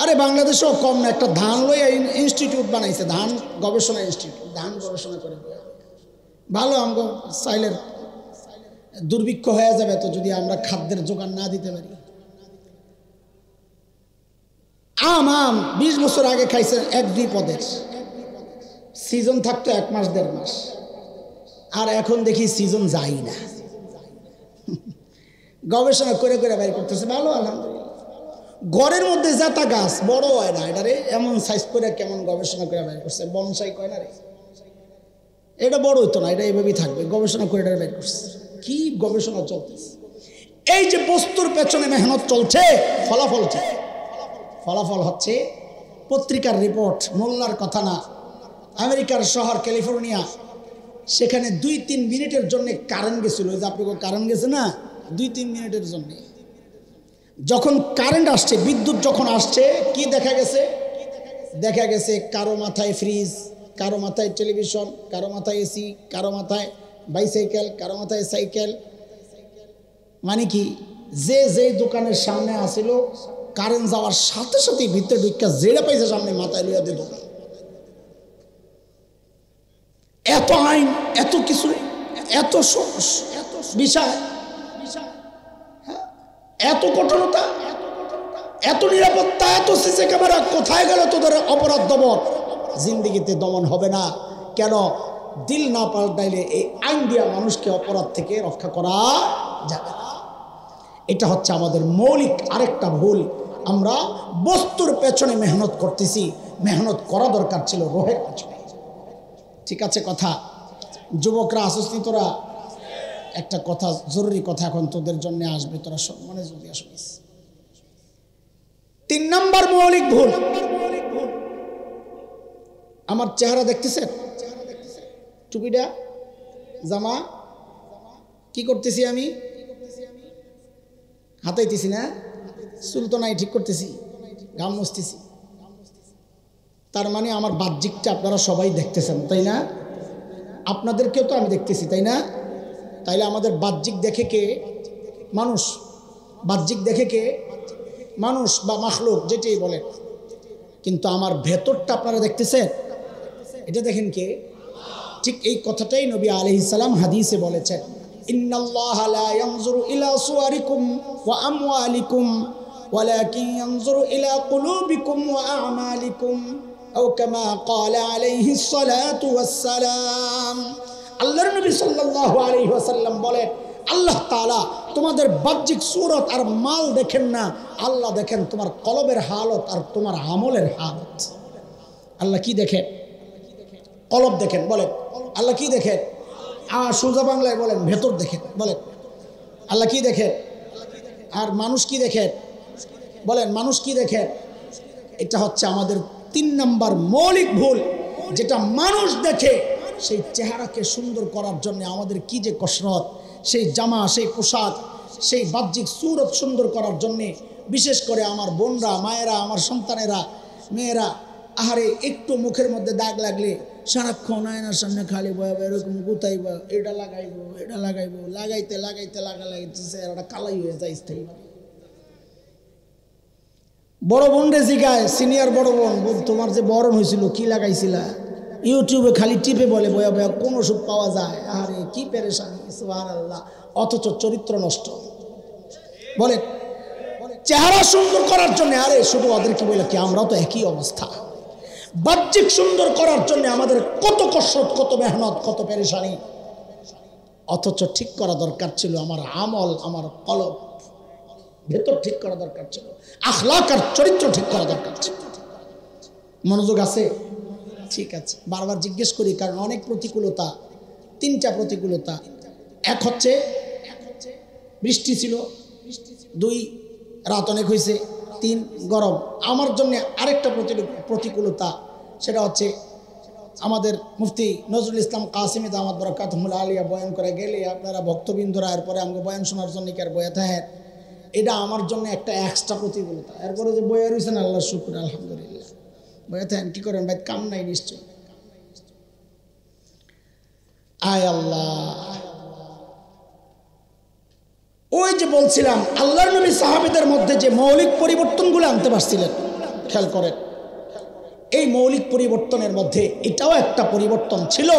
আরে বাংলাদেশেও কম না। একটা ধান লইয়া ইনস্টিটিউট বানাইছে, ধান গবেষণা ইনস্টিটিউট, ধান গবেষণা করে। ভালো, আমাকে চাইলের দুর্ভিক্ষ হয়ে যাবে তো যদি আমরা খাদ্যের যোগান না দিতে পারি। আম 20 বছর আগে খাইছে 1-2 পদের, সিজন থাকতো 1 মাস 1.5 মাস, আর এখন দেখি সিজন যাই না। গবেষণা করে করে বের করতেছে, ভালো আলহামদুলিল্লাহ। ঘরের মধ্যে জাতা গাছ বড় হয় না, এটারে এমন সাইজ করে কেমন গবেষণা করে বের করছে, বনসাই কয় না রে, এটা বড় হইতো না, এটা এইভাবেই থাকবে, গবেষণা করে এটা বের করছে। কি গবেষণা চলতেছে! এই যে বস্তুর পেছনে মেহনত চলছে, ফলাফল হচ্ছে পত্রিকার রিপোর্ট, মোল্লার কথা না। আমেরিকার শহর ক্যালিফোর্নিয়া, সেখানে 2-3 মিনিটের জন্য কারেন্ট গেছিল। যে আপনি কারেন্ট গেছে না, 2-3 মিনিটের জন্য যখন কারেন্ট আসছে, বিদ্যুৎ যখন আসছে, কি দেখা গেছে? দেখা গেছে কারো মাথায় ফ্রিজ, কারো মাথায় টেলিভিশন, কারো মাথায় এসি, কারো মাথায় বাইসাইকেল, কারো মাথায় সাইকেল। মানে কি, যে দোকানের সামনে আসিল, কারেন্ট যাওয়ার সাথে সাথে ভিতরে ঢুকা যেটা পাইছে সামনে মাথায় লইয়া দিয়ে দোকান। এত আইন, এত কিছু, এত বিষয়, এত কঠোরতা, এত নিরাপত্তা, এত সিসি ক্যামেরা, কোথায় গেল তোদের অপরাধ দমন? জিন্দিগিতে দমন হবে না। কেন? দিল না পাল্টাইলে এই আইন দিয়া মানুষকে অপরাধ থেকে রক্ষা করা যাবে না। এটা হচ্ছে আমাদের মৌলিক আরেকটা ভুল। আমরা বস্তুর পেছনে মেহনত করতেছি, মেহনত করা দরকার ছিল রোহের পেছনে। ঠিক আছে কথা? যুবকরা আসুসনি তোরা? একটা কথা, জরুরি কথা এখন তোদের জন্য আসবে, তোরা সম্মানে যদি আসিস। তিন নাম্বার মৌলিক ভুল, আমার চেহারা দেখতেছেন, টুপিটা, জামা, কি করতেছি আমি? হাতাইতেছি না, চুল তো নাই, ঠিক করতেছি, গাম মুছতেছি। তার মানে আমার বাহ্যিকটা আপনারা সবাই দেখতেছেন, তাই না? আপনাদেরকেও তো আমি দেখতেছি, তাই না? তাইলে আমাদের বাহ্যিক দেখে কে? মানুষ। বাহ্যিক দেখে কে? মানুষ বা মাখলুক, যেটাই বলেন। কিন্তু আমার ভেতরটা আপনারা দেখতেছেন, এটা দেখেন কে? ঠিক এই কথাটাই নবী আলাইহিস সালাম হাদিসে বলেছেন, ইন্নাল্লাহা লা ইয়ানজুরু ইলা সুওয়ারিকুম ওয়া আমওয়ালিকুম ওয়ালাকিন ইয়ানজুরু ইলা কুলুবিকুম ওয়া আমালিকুম আও কামা ক্বালা আলাইহিস সালাতু ওয়াস সালাম। আল্লাহর নবী সাল্লাল্লাহু আলাইহি ওয়াসাল্লাম বলেন, আল্লাহ তাআলা তোমাদের বাহ্যিক সূরত আর মাল দেখেন না, আল্লাহ দেখেন তোমার কলবের হালত আর তোমার আমলের হালত। আল্লাহ কি দেখেন? কলব দেখেন। বলেন আল্লাহ কি দেখেন? সোজা বাংলায় বলেন, ভেতর দেখেন। বলেন আল্লাহ কি দেখেন? আর মানুষ কি দেখেন? বলেন মানুষ কি দেখেন? এটা হচ্ছে আমাদের তিন নাম্বার মৌলিক ভুল, যেটা মানুষ দেখে। সেই চেহারাকে সুন্দর করার জন্য আমাদের কি যে কসরত, সেই জামা, সেই পোশাক, সেই বাহ্যিক সুরত সুন্দর করার জন্যে, বিশেষ করে আমার বোনরা, মায়েরা, আমার সন্তানেরা, মেয়েরা, আহারে একটু মুখের মধ্যে দাগ লাগলে সারাক্ষণ আয়নার সামনে খালি বয়াবো, এরকম গুতাইব, এটা লাগাইবো, এটা লাগাইবো, লাগাইতে লাগাইতে লাগাইতেছে একটা কালাই হয়ে যায় স্থায়ীভাবে। বড় বোন রে জিগায়, সিনিয়র বড় বোন, তোমার যে বরণ হয়েছিল কি লাগাইছিলা? ইউটিউবে খালি টিপে বলে বয়া বয়া কোন ওষুধ পাওয়া যায়। আরে কি পেরেশানি, সুবহানাল্লাহ। অথচ চরিত্র নষ্ট। বলে চেহারা সুন্দর করার জন্য, আরে শুধু ওদেরকে বলে কি, আমরাও তো একই অবস্থা। বাহ্যিক সুন্দর করার জন্য আমাদের কত কসরত, কত মেহনত, কত পেরেশানি। অথচ ঠিক করা দরকার ছিল আমার আমল, আমার কলব, ভেতর ঠিক করা দরকার ছিল, আখলাক আর চরিত্র ঠিক করা দরকার ছিল। মনোযোগ আছে? ঠিক আছে। বারবার জিজ্ঞেস করি কারণ অনেক প্রতিকূলতা, তিনটা প্রতিকূলতা। এক হচ্ছে বৃষ্টি ছিল, দুই রাত অনেক হয়েছে, তিন গরম। আমার জন্য আরেকটা প্রতিকূলতা, সেটা হচ্ছে আমাদের মুফতি নজরুল ইসলাম কাসিমি দামাত বরকাতুহুল আলিয়া বয়ান করে গেলে আপনারা ভক্তবৃন্দরা এরপরে আমাকে বয়ান শোনার জন্য কি আর বয়া থাকেন, এটা আমার জন্য একটা এক্সট্রা প্রতিকূলতা। এরপরে যে বয়া রয়েছেন, আল্লাহ শুকুর, আলহামদুলিল্লাহ। বয়া থাকেন কি করেন ভাই, কাম নাই নিশ্চয়। আয় আল্লাহ, ওই যে বলছিলাম আল্লাহর নবী সাহাবীদের মধ্যে যে মৌলিক পরিবর্তনগুলো আনতে পারছিলেন, খেয়াল করেন, এই মৌলিক পরিবর্তনের মধ্যে এটাও একটা পরিবর্তন ছিল।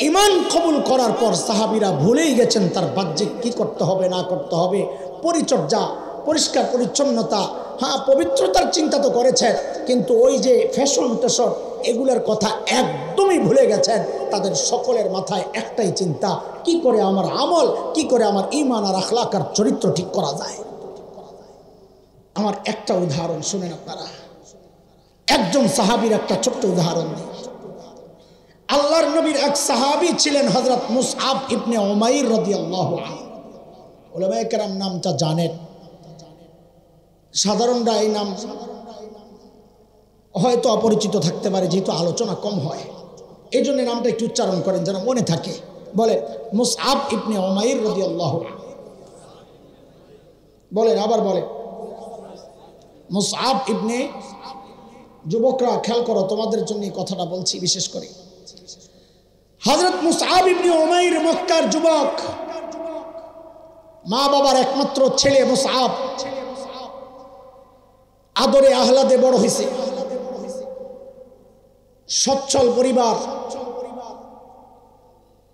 ঈমান কবুল করার পর সাহাবীরা ভুলেই গেছেন তার বাহ্যিক কি করতে হবে না করতে হবে, পরিচর্যা, পরিষ্কার পরিচ্ছন্নতা, হ্যাঁ পবিত্রতার চিন্তা তো করেছেন, কিন্তু ওই যে ফ্যাশন টেশন এগুলোর কথা একদমই ভুলে গেছেন। তাদের সকলের মাথায় একটাই চিন্তা, কি করে আমার আমল, কি করে আমার ঈমান আর আখলাক আর চরিত্র ঠিক করা যায়। আমার একটা উদাহরণ শুনেন আপনারা, একজন সাহাবীর একটা ছোট্ট উদাহরণ দিই। আল্লাহর নবীর এক সাহাবী ছিলেন হযরত মুসআব ইবনে উমাইর রাদিয়াল্লাহু আনহু। উলামায়ে কেরাম নামটা জানেন, সাধারণরা এই নাম হয়তো অপরিচিত থাকতে পারে, যেহেতু আলোচনা কম হয়, এই জন্য নামটা একটু উচ্চারণ করেন যেন মনে থাকে। বলে মুসআব ইবনে উমাইর রাদিয়াল্লাহু আনহু। বলেন, আবার বলেন মুসআব ইবনে, যুবকরা খেয়াল করো, তোমাদের জন্য এই কথাটা বলছি বিশেষ করে। হযরত মুসআব ইবনে উমাইর মক্কার যুবক, মা বাবার একমাত্র ছেলে মুসআব, আদরে আহলাদে বড় হয়েছে, সচ্ছল পরিবার,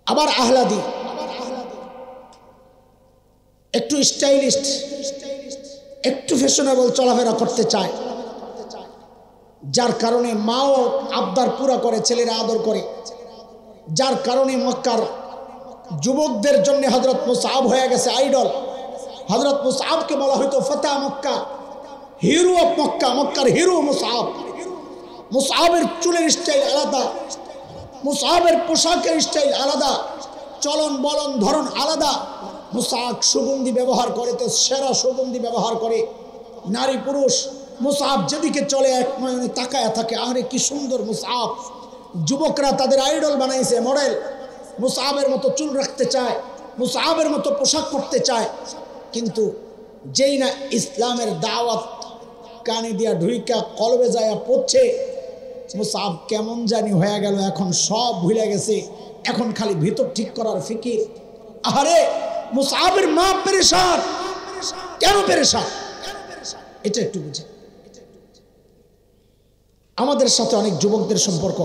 আবার আহলাদি, একটু স্টাইলিস্ট, একটু ফ্যাশনেবল চলাফেরা করতে চায়, যার কারণে মাও আবদার পুরা করে, ছেলেরা আদর করে, যার কারণে মক্কার যুবকদের জন্য হযরত মুসআব হয়ে গেছে আইডল। হযরত মুসআবকে বলা হয়তো ফাতা মক্কা, হিরো অফ মক্কা, মক্কার হিরো মুসআব। মুসআবের চুলের স্টাইল আলাদা, মুসআবের পোশাকের স্টাইল আলাদা, চলন বলন ধরন আলাদা। মুসআব সুগন্ধি ব্যবহার করে তো সেরা সুগন্ধি ব্যবহার করে, নারী পুরুষ মুসআব যেদিকে চলে এক নয়নে তাকায়া থাকে, আরে কি সুন্দর মুসআব। যুবকরা তাদের আইডল বানাইছে, মডেল। মুসআবের মতো চুল রাখতে চায়, মুসআবের মতো পোশাক পরতে চায়। কিন্তু যেই না ইসলামের দাওয়াত কানে দিয়া ঢুইকা কলবে যায় পড়ছে, মুসআব কেমন জানি হয়ে গেল। এখন সব ভুলে গেছে, এখন খালি ভিতর ঠিক করার ফিকির। আরে মুসআবের মা পেরেশান, কেন পেরেশান এটা একটু বুঝে। আমাদের সাথে অনেক যুবকদের সম্পর্ক,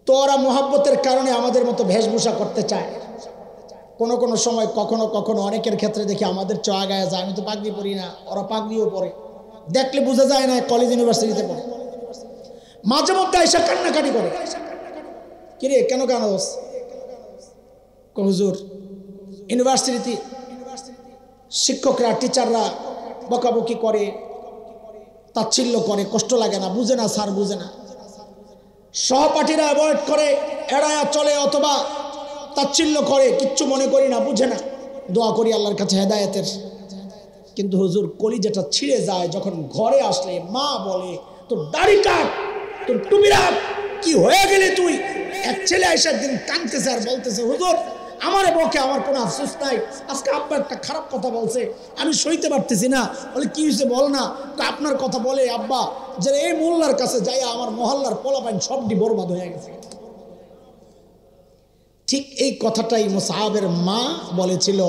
তো ওরা মোহাব্বতের কারণে আমাদের মতো বেশভূষা করতে চায়। কোনো কোনো সময় কখনো কখনো অনেকের ক্ষেত্রে দেখি আমাদের চোয়া গায়ে যায়। আমি তো পাগড়ি পরি না, ওরা পাগড়িও পরে, দেখলে বোঝা যায় না কলেজ ইউনিভার্সিটিতে পড়ে। মাঝে মধ্যে এসে কান্নাকাটি করে, কিরে কেন কানোস? হুজুর ইউনিভার্সিটিতে শিক্ষকরা টিচাররা বকাবকি করে, তাচ্ছিল্য করে, কষ্ট লাগে না, বুঝে না স্যার, বুঝে না। সহপাঠীরা অ্যাভয়েড করে, এড়ায়া চলে, অথবা তাচ্ছিল্য করে, কিচ্ছু মনে করি না, বুঝে না। দোয়া করি আল্লাহর কাছে হেদায়েতের। কিন্তু হুজুর কলিজাটা ছিঁড়ে যায় যখন ঘরে আসলে মা বলে, তোর দাড়ি কাট, তোর টুপি রাখ, কি হয়ে গেলে তুই? এক ছেলে এসে একদিন কাঁদতেছে আর বলতেছে, হুজুর আমারে বকে, আমার কোনো আফসোস নাই, আজকে আব্বা একটা খারাপ কথা বলছে, আমি সইতে পারতেছি না। বলে কি হয়েছে বল না। আপনার কথা বলে আব্বা, যে এই মোল্লার কাছে যাই আমার মহল্লার পোলাপাইন সবটি বরবাদ হয়ে গেছে। ঠিক এই কথাটাই মুসআবের মা বলেছিল,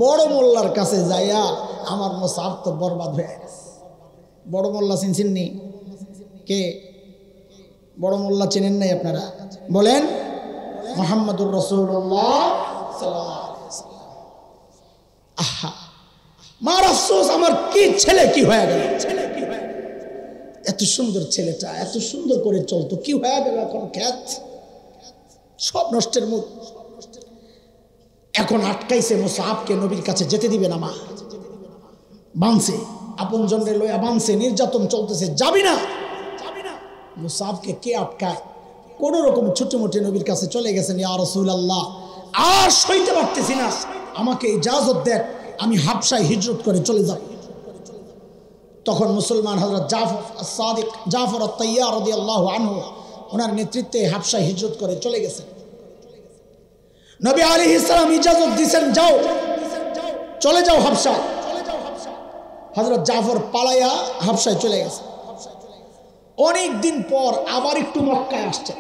বড় মোল্লার কাছে যাইয়া আমার মুসআব তো বরবাদ হয়ে গেছে। বড় মোল্লা চিনছেননি? কে বড় মোল্লা চেনেন নাই আপনারা? বলেন মুহাম্মদুর রাসূলুল্লাহ সাল্লাল্লাহু আলাইহি ওয়াসাল্লাম। আহা মার আফসোস, আমার কি ছেলে কি হয়ে গেল? এত সুন্দর ছেলেটা এত সুন্দর করে চলতো, কি হয়ে গেল? এখন খ্যাত সব নষ্টের মুখ। এখন আটকাইছে মুসআবকে, নবীর কাছে যেতে দিবে না মা। বানছে, আপন জনরে লইয়া বানছে, নির্যাতন চলতেছে, যাবি না। মুসআবকে কে আটকায়? কোন রকম ছোটমোটে নবীর কাছে চলে গেছেন, ইয়া রাসূলুল্লাহ আর সইতে পারতেছি না, আমাকে ইজাজত দেন, আমি হাবশায় হিজরত করে চলে যাব। তখন মুসলমান হযরত জাফর আস-সাদিক, জাফর আত-তাইয়ার রাদিয়াল্লাহু আনহু, ওনার নেতৃত্বে হাবশায় হিজরত করে চলে গেছেন। নবী আলাইহিস সালাম ইজাজত দিয়েছেন, যাও চলে যাও হাবশায়। হযরত জাফর পালাইয়া হাবশায় চলে গেছে। অনেক দিন পর আবার একটু মক্কায় আসছেন।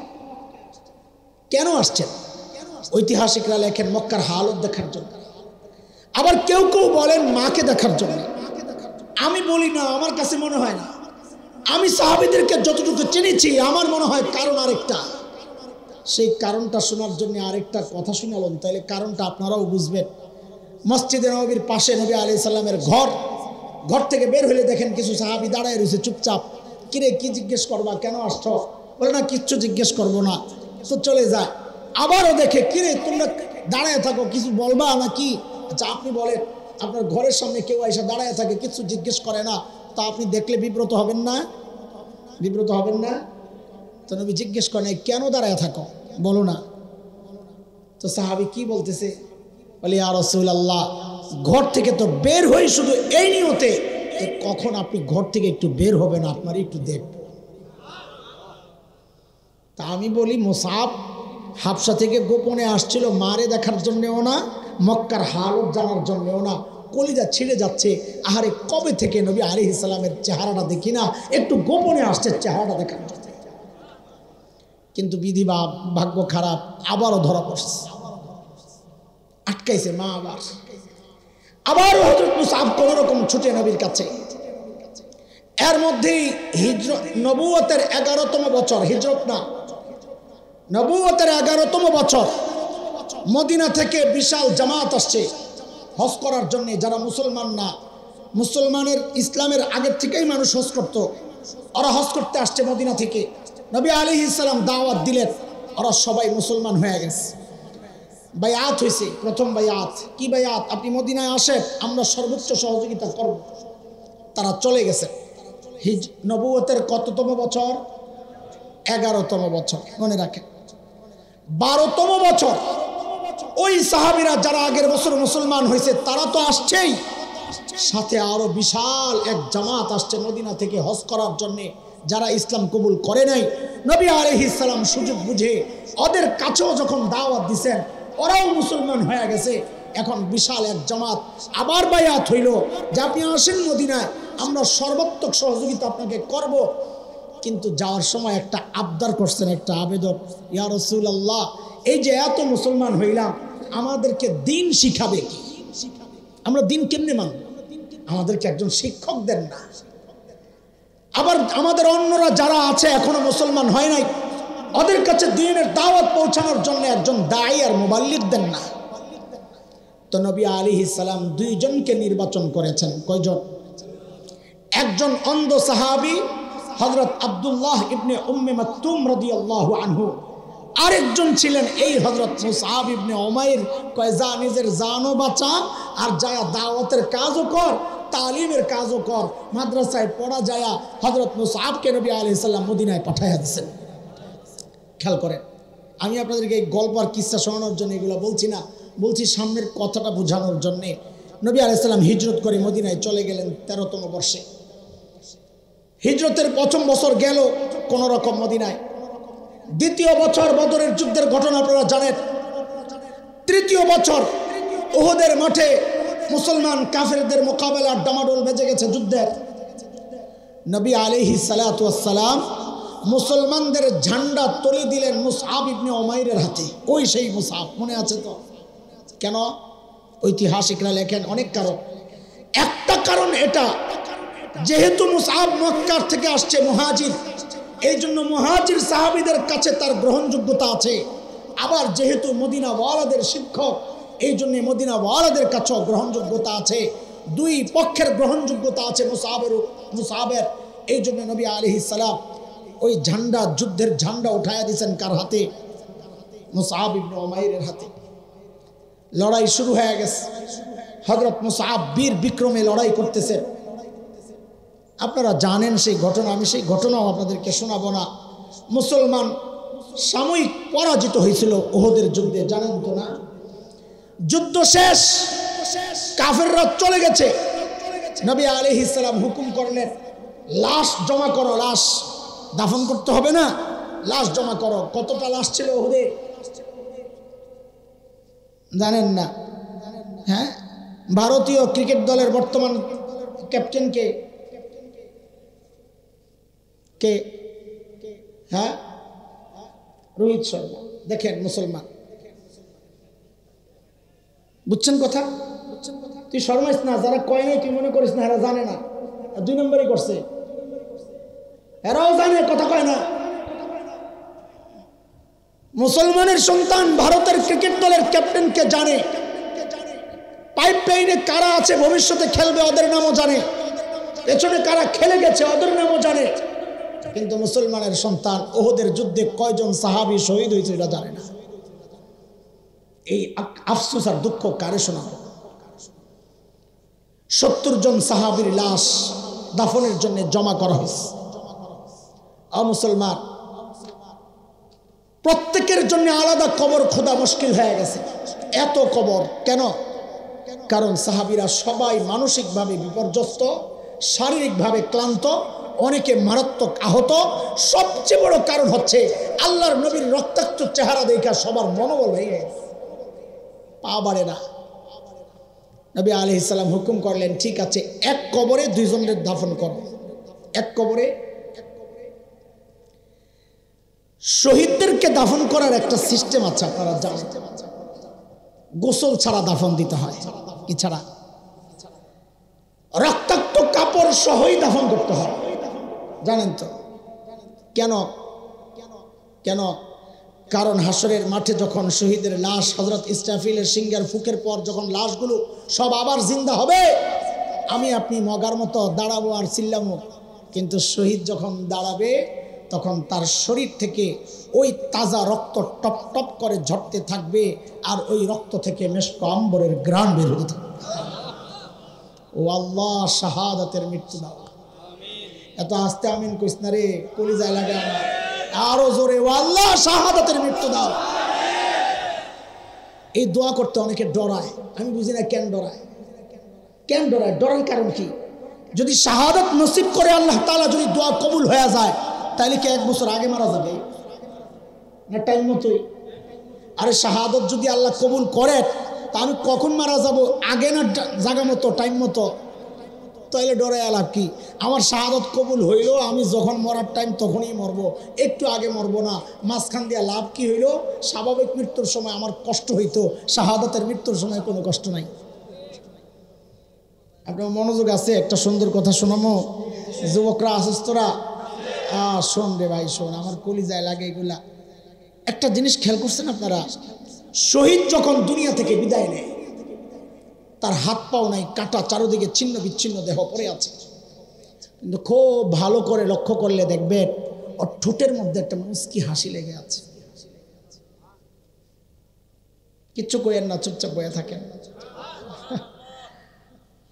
কেন আসছেন? ঐতিহাসিকরা লেখেন মক্কার হালত দেখার জন্য, আবার কেউ কেউ বলেন মাকে দেখার জন্য। আমি বলি না, আমার কাছে মনে হয় না। আমি সাহাবীদেরকে যতটুকু চিনেছি আমার মনে হয় কারণ আরেকটা। সেই কারণটা শোনার জন্য আরেকটা কথা শুনালেন, তাহলে কারণটা আপনারাও বুঝবেন। মসজিদে নববীর পাশে নবী আলাইহিস সালামের ঘর, ঘর থেকে বের হলে দেখেন কিছু সাহাবী দাঁড়ায় রয়েছে চুপচাপ। কিরে কি জিজ্ঞেস করবা, কেন আসছো? বলে না কিচ্ছু জিজ্ঞেস করবো না, তো চলে যায়। আবারও দেখে, কিরে তোমরা দাঁড়ায় থাকো, কিছু বলবা নাকি? আচ্ছা আপনি বলেন, আপনার ঘরের সামনে কেউ এসে দাঁড়ায় থাকে, কিছু জিজ্ঞেস করে না, তা আপনি দেখলে বিব্রত হবেন না? বিব্রত হবেন না? তো নবী জিজ্ঞেস করেন, কেন দাঁড়ায় থাকো, বলো না। তো সাহাবী কি বলতেছে? বলে ইয়া রাসূলুল্লাহ, ঘর থেকে তো বের হই শুধু এই নিয়তে কখন আপনি ঘর থেকে একটু বের হবেন, আপনার একটু দেখব। তা আমি বলি মুসআব হাবশা থেকে গোপনে আসছিল মারে দেখার জন্যও না, মক্কার হালত জানার জন্যও না। কলিজা ছিঁড়ে যাচ্ছে, আহারে কবে থেকে নবী আলাইহিস সালামের চেহারাটা দেখি না, একটু গোপনে আসছে চেহারাটা দেখার জন্য। কিন্তু বিধি বা ভাগ্য খারাপ, আবারও ধরা পড়ছে, আটকাইছে মা। আবারও হযরত মুসআব কোন রকম ছুটে নবীর কাছে। এর মধ্যেই নবুয়তের 11তম বছর, হিজরত না, নবুয়তের 11তম বছর, মদিনা থেকে বিশাল জামাত আসছে হজ করার জন্য। যারা মুসলমান না, মুসলমানের ইসলামের আগের থেকেই মানুষ হজ করত, ওরা হজ করতে আসছে মদিনা থেকে। নবী আলাইহিস সালাম দাওয়াত দিলেন, ওরা সবাই মুসলমান হয়ে গেছে। বায়াত হয়েছে, প্রথম বায়াত। কি বায়াত? আপনি মদিনায় আসেন, আমরা সর্বোচ্চ সহযোগিতা করব। তারা চলে গেছে। নবুয়তের কততম বছর? 11তম বছর, মনে রাখেন। 12তম বছর ওই সাহাবীরা যারা আগের বছর মুসলমান হয়েছে তারা তো আসছেই, সাথে আরো বিশাল এক জামাত আসছে মদিনা থেকে হজ করার জন্য, যারা ইসলাম কবুল করে নাই। নবী আলাইহিস সালাম সুযোগ বুঝে ওদের কাছেও যখন দাওয়াত দিয়েছেন, ওরাও মুসলমান হয়ে গেছে। এখন বিশাল এক জামাত আবার বায়াত হইল যে আপনি আসেন মদিনায়, আমরা সর্বাত্মক সহযোগিতা আপনাকে করব। কিন্তু যাওয়ার সময় একটা আবদার করছেন, একটা আবেদন, ইয়া রাসূলুল্লাহ, এই যে এত মুসলমান হইলাম, আমাদেরকে দিন শিখাবে কি? আমরা দিন কেমনে মানব? আমাদেরকে একজন শিক্ষক দেন না। আবার আমাদের অন্যরা যারা আছে এখনো মুসলমান হয় নাই, ওদের কাছে দ্বীনের দাওয়াত পৌঁছানোর জন্য একজন দায়ী আর মুবাল্লিগ দেন না। তো নবী আলাইহিস সালাম দুইজনকে নির্বাচন করেছেন। কয়জন? একজন অন্ধ সাহাবী হযরত আব্দুল্লাহ ইবনে উম্মে মাকতুম রাদিয়াল্লাহু আনহু, আরেকজন ছিলেন এই হযরত মুসআব ইবনে উমাইর। কয় যা নিজের জানও বাঁচা আর যায় দাওয়াতের কাজও কর, তালিমের কাজও কর। মাদ্রাসায় পড়া যায় হযরত মুসআবকে নবী আলাইহিস সালাম মদিনায় পাঠাইয়া দিয়েছেন। খেয়াল করেন, আমি আপনাদেরকে এই গল্প আর কিসসা শোনানোর জন্য এগুলো বলছি না, বলছি সামনের কথাটা বোঝানোর জন্যে। নবী আলাইহিস সালাম হিজরত করে মদিনায় চলে গেলেন 13তম বর্ষে। হিজরতের প্রথম বছর গেল কোন রকম মদিনায়। দ্বিতীয় বছর বদরের যুদ্ধের ঘটনা আপনারা জানেন। তৃতীয় বছর উহুদের মাঠে মুসলমান কাফেরদের মোকাবেলার ডামাডোল বেজে গেছে যুদ্ধের। নবী আলাইহিস সালাতু ওয়াস সালাম মুসলমানদের ঝান্ডা তুলে দিলেন মুসআব ইবনে উমাইরের হাতে। ওই সেই মুসআব, মনে আছে তো? কেন? ঐতিহাসিকরা লেখেন অনেক কারণ। একটা কারণ এটা, যেহেতু মুসআব মক্কা থেকে আসছে, মুহাজির, এই জন্য মুহাজির সাহাবীদের কাছে তার গ্রহণযোগ্যতা আছে। আবার যেহেতু মদিনা ওয়ালাদের শিক্ষক, এই জন্য মদিনা ওয়ালাদের কাছেও গ্রহণযোগ্যতা আছে। দুই পক্ষের গ্রহণযোগ্যতা আছে মুসআবের। এই জন্য নবী আলাইহিস সালাম ওই ঝান্ডা, যুদ্ধের ঝান্ডা উঠায়া দিয়েছেন কার হাতে? মুসআব ইবনে উমাইরের হাতে। লড়াই শুরু হয়ে গেছে। হযরত মুসআব বীর বিক্রমে লড়াই করতেছে। আপনারা জানেন সেই ঘটনা, আমি সেই ঘটনাও আপনাদেরকে শোনাবো না। মুসলমান সাময়িক পরাজিত হয়েছিল উহুদের যুদ্ধে, জানেন তো না? যুদ্ধ শেষ, কাফেররা চলে গেছে। নবী আলাইহিস সালাম হুকুম করলেন, লাশ জমা করো, লাশ দাফন করতে হবে না, লাশ জমা করো। কতটা লাশ ছিল উহুদে জানেন না? হ্যাঁ, ভারতীয় ক্রিকেট দলের বর্তমান ক্যাপ্টেন কে? কে? হ্যাঁ, রোহিত শর্মা। দেখেন মুসলমান, বুঝছেন কথা? তুই শর্মাইস না, যারা কয় নাই তুই মনে করিস না এরা জানে না। 2 নম্বরই করছে, এরাও জানে, কথা কয় না। মুসলমানের সন্তান ভারতের ক্রিকেট দলের ক্যাপ্টেনকে জানে, পাইপ লাইনে কারা আছে ভবিষ্যতে খেলবে ওদের নামও জানে, পেছনে কারা খেলে গেছে ওদের নামও জানে। কিন্তু মুসলমানের সন্তান উহুদের যুদ্ধে কয়জন সাহাবী শহীদ হয়েছে এটা জানে না। এই আফসোস আর দুঃখ কারে শোনাবো? 70 জন সাহাবীর লাশ দাফনের জন্য জমা করা হয়েছে। মুসলমান প্রত্যেকের জন্য আলাদা কবর খোদা মুশকিল হয়ে গেছে। এত কবর কেন? কারণ সাহাবীরা সবাই মানসিকভাবে বিপর্যস্ত, শারীরিকভাবে ক্লান্ত, অনেকে মারাত্মক আহত। সবচেয়ে বড় কারণ হচ্ছে আল্লাহর নবীর রক্তাক্ত চেহারা দেখা সবার মনোবল ভেঙে গেছে, পা বাড়ে না। নবী আলাইহিস সালাম হুকুম করলেন, ঠিক আছে, এক কবরে 2 জনের দাফন করো। এক কবরে শহীদদেরকে দাফন করার একটা সিস্টেম আছে, আপনারা জানেন। গোসল ছাড়া দাফন দিতে হয়। কি ছাড়া? রক্তাক্ত কাপড় সহই দাফন করতে হয়, জানেন তো? কেন? কেন? কারণ হাসরের মাঠে যখন শহীদের লাশ হযরত ইসরাফিলের সিংহের ফুকের পর যখন লাশগুলো সব আবার জিন্দা হবে, আমি আপনি মগার মতো দাঁড়াবো আর চিল্লামো, কিন্তু শহীদ যখন দাঁড়াবে তখন তার শরীর থেকে ওই তাজা রক্ত টপ টপ করে ঝরতে থাকবে, আর ওই রক্ত থেকে মেশক আম্বরের ঘ্রাণ বের হতে থাকবে। ও আল্লাহ, শাহাদাতের মৃত্যু দাও। এত আস্তে আমিন কইস না রে, কলিজায় লাগে আমার। আরো জোরে, ও আল্লাহ, শাহাদাতের মৃত্যু দাও। এই দোয়া করতে অনেকে ডরায়, আমি বুঝি না কেন ডরায়। কেন ডরায়? ডরার কারণ কি? যদি শাহাদাত নসিব করে আল্লাহ তাআলা, যদি দোয়া কবুল হয়ে যায়, তাহলে কি 1 বছর আগে মারা যাবে না টাইম মতোই? আরে শাহাদত যদি আল্লাহ কবুল করে, তা আমি কখন মারা যাব? আগে না জায়গা মতো টাইম মতো? তাহলে ডরে লাভ কি? আমার শাহাদত কবুল হইল, আমি যখন মরার টাইম তখনই মরবো, একটু আগে মরবো না। মাঝখান দিয়া লাভ কি হইল? স্বাভাবিক মৃত্যুর সময় আমার কষ্ট হইতো, শাহাদতের মৃত্যুর সময় কোনো কষ্ট নাই। আপনার মনোযোগ আছে? একটা সুন্দর কথা শোনামো, যুবকরা আসিস তোরা, শোন রে ভাই শোন, আমার কলিজায় লাগে এগুলা। একটা জিনিস খেয়াল করছেন আপনারা, শহীদ যখন দুনিয়া থেকে বিদায় নেয়, তার হাত পাও নাই, কাটা, চারদিকে ছিন্ন বিচ্ছিন্ন দেহ পড়ে আছে, কিন্তু খুব ভালো করে লক্ষ্য করলে দেখবেন ওর ঠোঁটের মধ্যে একটা মুস্কি হাসি লেগে আছে। কিচ্ছু কইেন না, চুপচাপ বয়ে থাকেন।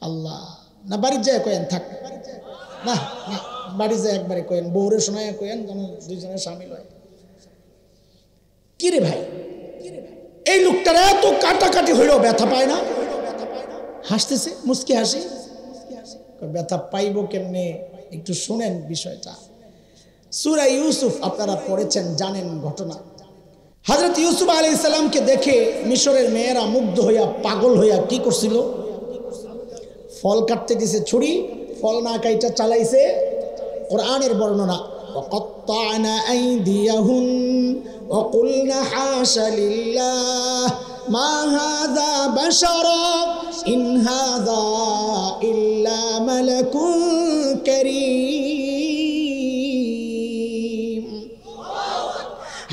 আল্লাহ না, বাড়ির যায় কয়েন থাক না, না বাড়ি যায় একবারে কয়েন, বউরে শোনায় কয়েন, যেন দুইজনের সামিল হয়। কিরে ভাই, এই লোকটার এত কাটাকাটি হইল, ব্যথা পায় না? হাসতেছে, মুস্কি হাসি। ব্যথা পাইব কেমনে? একটু শুনেন বিষয়টা। সূরা ইউসুফ আপনারা পড়েছেন, জানেন ঘটনা। হযরত ইউসুফ আলাইহিস সালামকে দেখে মিশরের মেয়েরা মুগ্ধ হইয়া, পাগল হইয়া কি করছিল? ফল কাটতে দিছে ছুরি, ফল না কাইটা চালাইছে। কোরআনের বর্ণনা, وقطعنا أيديهن وقلنا حاش لله ما هذا بشرا إن هذا إلا ملك كريم।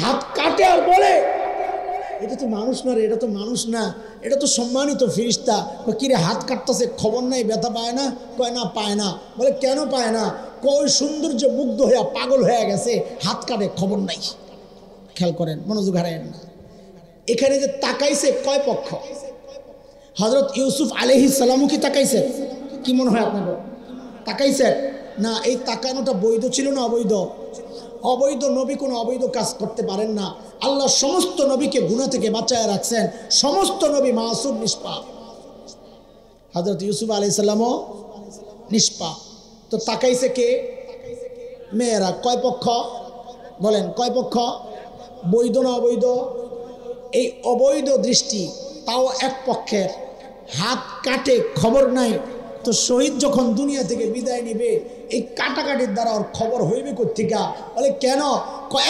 হাত কাটে আর বলে, এটা তো মানুষ না রে, এটা তো মানুষ না, এটা তো সম্মানিত ফেরেশতা। কিরে হাত কাটতেছে, খবর নাই, ব্যথা পায় না? কয় না, পায় না। বলে কেন পায় না? কই সৌন্দর্য মুগ্ধ হইয়া পাগল হয়ে গেছে, হাত কাটে, খবর নাই। খেয়াল করেন, মনোযোগ হারায়েন না। এখানে যে তাকাইছে কয় পক্ষ? হযরত ইউসুফ আলাইহিস সালামও কি তাকাইছে? কি মনে হয় আপনাদের? তাকাইছে না? এই তাকানোটা বৈধ ছিল না অবৈধ? অবৈধ। নবী কোনো অবৈধ কাজ করতে পারেন না। আল্লাহ সমস্ত নবীকে গুনাহ থেকে বাঁচায় রাখছেন, সমস্ত নবী মাসুম, নিষ্পাপ। হযরত ইউসুফ আলাইহিস সালামও নিষ্পাপ। তো তাকাইছে কে? মেয়েরা। কয় পক্ষ বলেন? কয় পক্ষ? বৈধ না অবৈধ? এই অবৈধ দৃষ্টি, তাও এক পক্ষের। হাত কাটে, খবর নাই। তো শহীদ যখন দুনিয়া থেকে বিদায় নিবে, এই কাটাকাটির দ্বারা ওর খবর হইবে কোত্থেকে? বলে কেন?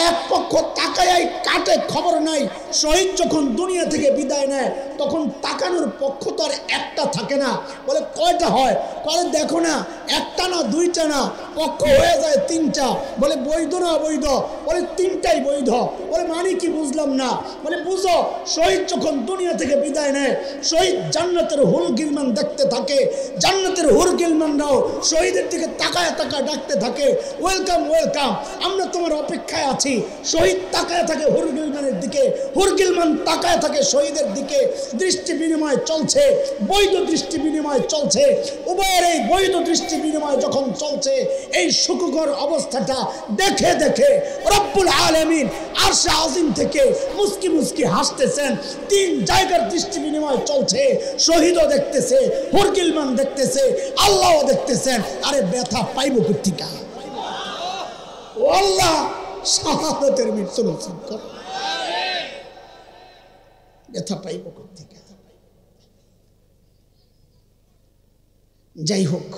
এক পক্ষ তাকায় কাটে, খবর নাই। শহীদ যখন দুনিয়া থেকে বিদায় নেয়, তখন তাকানোর পক্ষ তো আর একটা থাকে না। বলে কয়টা হয়? বলে দেখো না, একটা না, দুইটা না, পক্ষ হয়ে যায় 3টা। বলে বৈধ না অবৈধ? বলে 3টাই বৈধ। বলে মানে কি বুঝলাম না? বলে বুঝো, শহীদ যখন দুনিয়া থেকে বিদায় নেয়, শহীদ জান্নাতের হুর গিলমান দেখতে থাকে। জান্নাতের হুর গিলমানরাও শহীদের দিকে তাকায় তাকায় ডাকতে থাকে, ওয়েলকাম ওয়েলকাম, আমরা তোমার অপেক্ষায় আছি। শহীদ তাকায় থাকে হুর গিলমানের দিকে, হুর গিলমান তাকায় থাকে শহীদের দিকে। দৃষ্টি বিনিময় চলছে, বৈধ দৃষ্টি বিনিময় চলছে। উভয়ের এই বৈধ দৃষ্টি বিনিময় যখন চলছে, এই সুখকর অবস্থাটা দেখে দেখে রব্বুল আলামিন আরশে আজিম থেকে মুস্কি মুস্কি হাসতেছেন। 3 জায়গার দৃষ্টি বিনিময় চলছে, শহীদও দেখতেছে, হুর গিলমান দেখতেছে, আল্লাহও দেখতেছেন। আরে ব্যথা পাইব কোত্থেকে? ও আল্লাহ, শাহাদাতের মৃত্যু নসিব করো। ব্যথা পাইব কোত্থেকে? যাই হোক,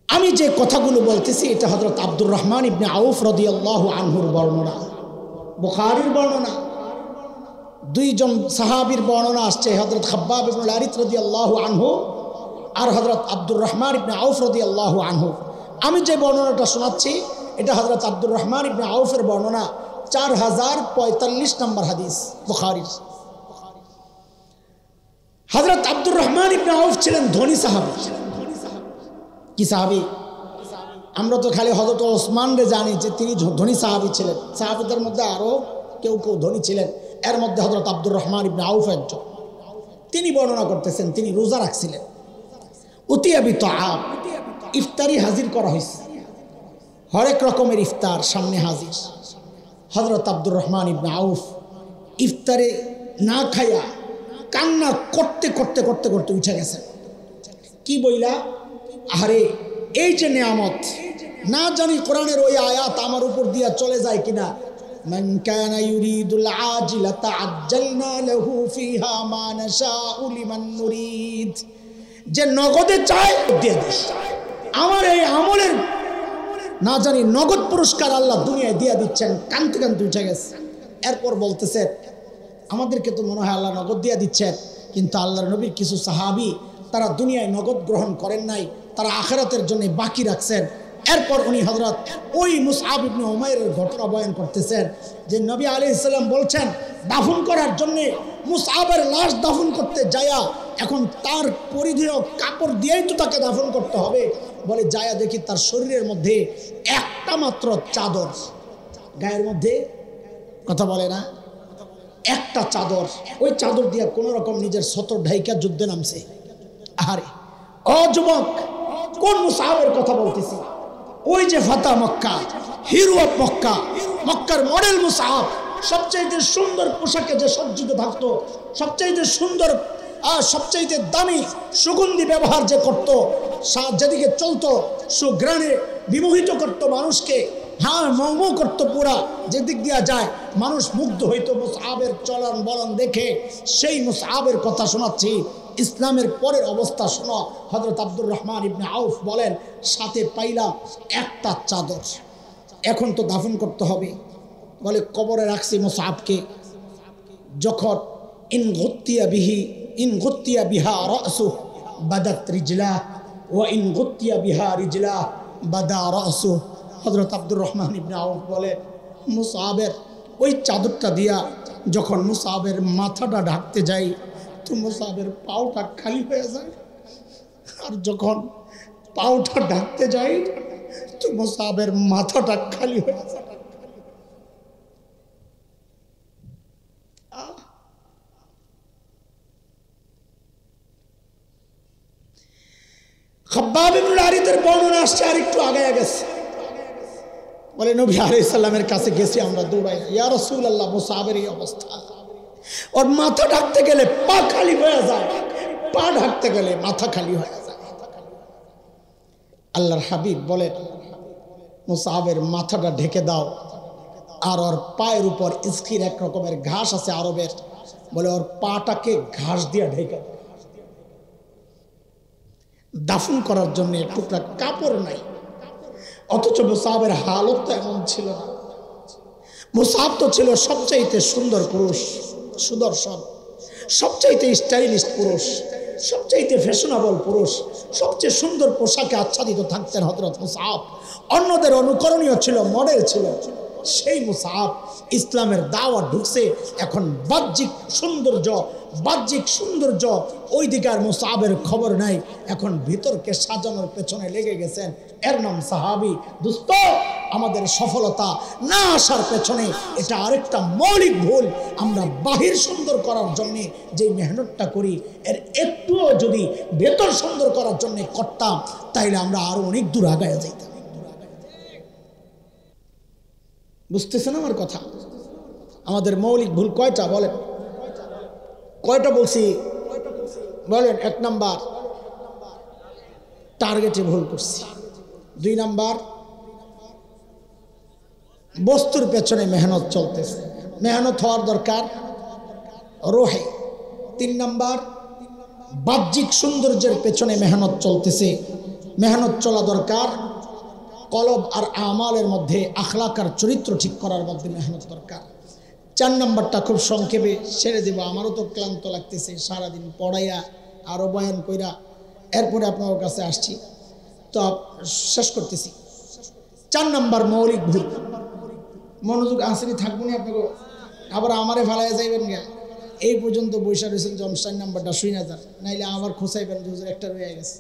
আমি যে কথাগুলো বলতেছি, এটা হযরত আব্দুর রহমান ইবনে আউফ রাদিয়াল্লাহু আনহুর বর্ণনা, বুখারীর বর্ণনা। 2 জন সাহাবীর বর্ণনা আসছে, হযরত খাব্বাব ইবনে আরিত রাদিয়াল্লাহু আনহু আর হযরত আব্দুর রহমান ইবনে আউফ রাদিয়াল্লাহু আনহু। আমি যে বর্ণনাটা শোনাচ্ছি, এটা হযরত আব্দুর রহমান ইবনে আউফের বর্ণনা, 4045 নম্বর হাদিস বুখারীর। হযরত আব্দুর রহমান ইবনে আউফ ছিলেন ধনী সাহাবী। কি সাহাবী? আমরা তো খালি হযরত ওসমান রে জানি যে তিনি ধনী সাহাবী ছিলেন। সাহাবীদের মধ্যে আরো কেউ কেউ ধনী ছিলেন, এর মধ্যে হযরত আব্দুর রহমান ইবনে আউফ একজন। তিনি বর্ণনা করতেছেন, তিনি রোজা রাখছিলেন। উতিয়া বিতআম, ইফতারি হাজির করা হয়েছে, হরেক রকমের ইফতার সামনে হাজির। হযরত আব্দুর রহমান ইবনে আউফ ইফতারে না খাইয়া কান্না করতে করতে করতে করতে উঠে গেছেন। কি বইলা? আরে এই যে নেয়ামত, না জানি কোরআনের ওই আয়াত আমার উপর দিয়া চলে যায় কিনা। মান কানা ইউরিদুল আজিলাতা আজ্জালনা লাহু ফিহা মা নাশাউ লিমান নুরিদ। যে নগদে চায় দিয়ে দিস। আমার এই আমলের না জানি নগদ পুরস্কার আল্লাহ দুনিয়ায় দিয়ে দিচ্ছেন। কান্তি কান্তি উঠে গেছে। এরপর বলতেছে, আমাদেরকে তো মনে হয় আল্লাহ নগদ দিয়ে দিচ্ছেন, কিন্তু আল্লাহর নবীর কিছু সাহাবী তারা দুনিয়ায় নগদ গ্রহণ করেন নাই, তারা আখিরাতের জন্য বাকি রাখছেন। এরপর উনি হযরত ওই মুসআব ইবনে উমাইরের ঘটনা বয়ান করতেছেন যে নবী আলাইহিস সালাম বলছেন দাফন করার জন্য মুসআবের লাশ দাফন করতে যায়া, এখন তার পরিধেয় কাপড় দিয়েই তো তাকে দাফন করতে হবে। বলে যায়া দেখি তার শরীরের মধ্যে একটা মাত্র চাদর, গায়ের মধ্যে কথা বলে না, একটা চাদর। ওই চাদর দিয়ে কোন রকম নিজের সতর ঢাইকা যুদ্ধে নামছে। আরে ও যুবক, কোন মুসআবের কথা বলতেছি? ওই যে ফাতা মক্কা, হিরো অফ মক্কা, মক্কার মডেল মুসআব, সবচাইতে সুন্দর পোশাকে যে সজ্জিত থাকতো, সবচাইতে সুন্দর আর সবচাইতে দামি সুগন্ধি ব্যবহার যে করত, যেদিকে চলতো সুঘ্রাণে বিমোহিত করতো মানুষকে, হ্যাঁ মৌমৌ করতো পুরা, যেদিক দিয়া যায় মানুষ মুগ্ধ হইতো মুসআবের চলন বলন দেখে। সেই মুসআবের কথা শোনাচ্ছি। ইসলামের পরের অবস্থা শোনো। হযরত আব্দুর রহমান ইবনে আউফ বলেন, সাথে পাইলাম একটা চাদর। এখন তো দাফন করতে হবে, বলে কবরে রাখছি মুসআবকে। যখন ইন গুত্তিয়া বিহা রাসু বাদাত রিজলা ওয়া ইন গুত্তিয়া বিহা রিজলা বাদা রাসু। হযরত আব্দুর রহমান ইবনে আউফ বলে, মুসআবের ওই চাদরটা দিয়া যখন মুসআবের মাথাটা ঢাকতে যাই তো মুসআবের পাওটা খালি হয়ে যায়, আর যখন পাওটা ঢাকতে যাই তো মুসআবের মাথাটা খালি হয়ে যায়। খাব্বাব ইবনে আরিতের বর্ণনা আসছে আর একটু আগে গেছে। বলে নবী আলাইহিস সালামের কাছে গেছি আমরা দৌড়াই, ইয়া রাসূলুল্লাহ মুসআবের এই অবস্থা, ওর মাথা ঢাকতে গেলে পা খালি হয়ে যায়, পা ঢাকতে গেলে মাথা খালি হয়ে যায়। আল্লাহর হাবিব বলে, মুসআবের মাথাটা ঢেকে দাও, আর ওর পায়ের উপর ইসকির এক রকমের ঘাস আছে আরবের, বলে ওর পাটাকে ঘাস দিয়ে ঢেকে দাও। দাফন করার জন্য টুকরা কাপড় নাই, অথচ মুসআবের হালত তো এমন ছিল না। মুসআব তো ছিল সবচাইতে সুন্দর পুরুষ, সুদর্শন, সবচাইতে স্টাইলিশ পুরুষ, সবচাইতে ফ্যাশনেবল পুরুষ, সবচেয়ে সুন্দর পোশাকে আচ্ছাদিত থাকতেন হযরত মুসআব। অন্যদের অনুকরণীয় ছিল, মডেল ছিল। সেই মুসআব ইসলামের দাওয়াত ঢুকছে। এখন বাহ্যিক সৌন্দর্য ওই দিকার মুসআবের খবর নাই, এখন ভিতরকে সাজানোর পেছনে লেগে গেছেন। এর নাম সাহাবী। দোস্ত, আমাদের সফলতা না আসার পেছনে এটা আরেকটা মৌলিক ভুল। আমরা বাহির সুন্দর করার জন্য যে মেহনতটা করি, এর একটুও যদি ভেতর সুন্দর করার জন্য করতাম, তাইলে আমরা আরো অনেক দূর আগায় যাইতাম। বুঝতেছেন আমার কথা? আমাদের মৌলিক ভুল কয়টা বলেন? কয়টা বলছি বলেন? 1 নাম্বার, টার্গেটে ভুল করছি। 2 নাম্বার, বস্তুর পেছনে মেহনত চলতেছে, মেহনত হওয়ার দরকার রোহে। 3 নাম্বার, বাহ্যিক সৌন্দর্যের পেছনে মেহনত চলতেছে, মেহনত চলা দরকার কলব আর আমালের মধ্যে, আখলাক আর চরিত্র ঠিক করার মধ্যে মেহনত দরকার। 4 নাম্বারটা খুব সংক্ষেপে ছেড়ে দেব, আমারও তো ক্লান্ত লাগতেছে সারাদিন পড়াইয়া আরও বয়ান কইরা, এরপরে আপনার কাছে আসছি তো শেষ করতেছি। 4 নাম্বার মৌলিক ভুল। মনোযোগ আসেনি থাকবো না আপনাকে, আবার আমারে ফালাইয়া যাইবেন গা। এই পর্যন্ত বৈশা রয়েছেন যে 4 নাম্বারটা শুই না যান, নাইলে আবার খোঁচাইবেন যে হুজুর একটা রয়ে গেছে।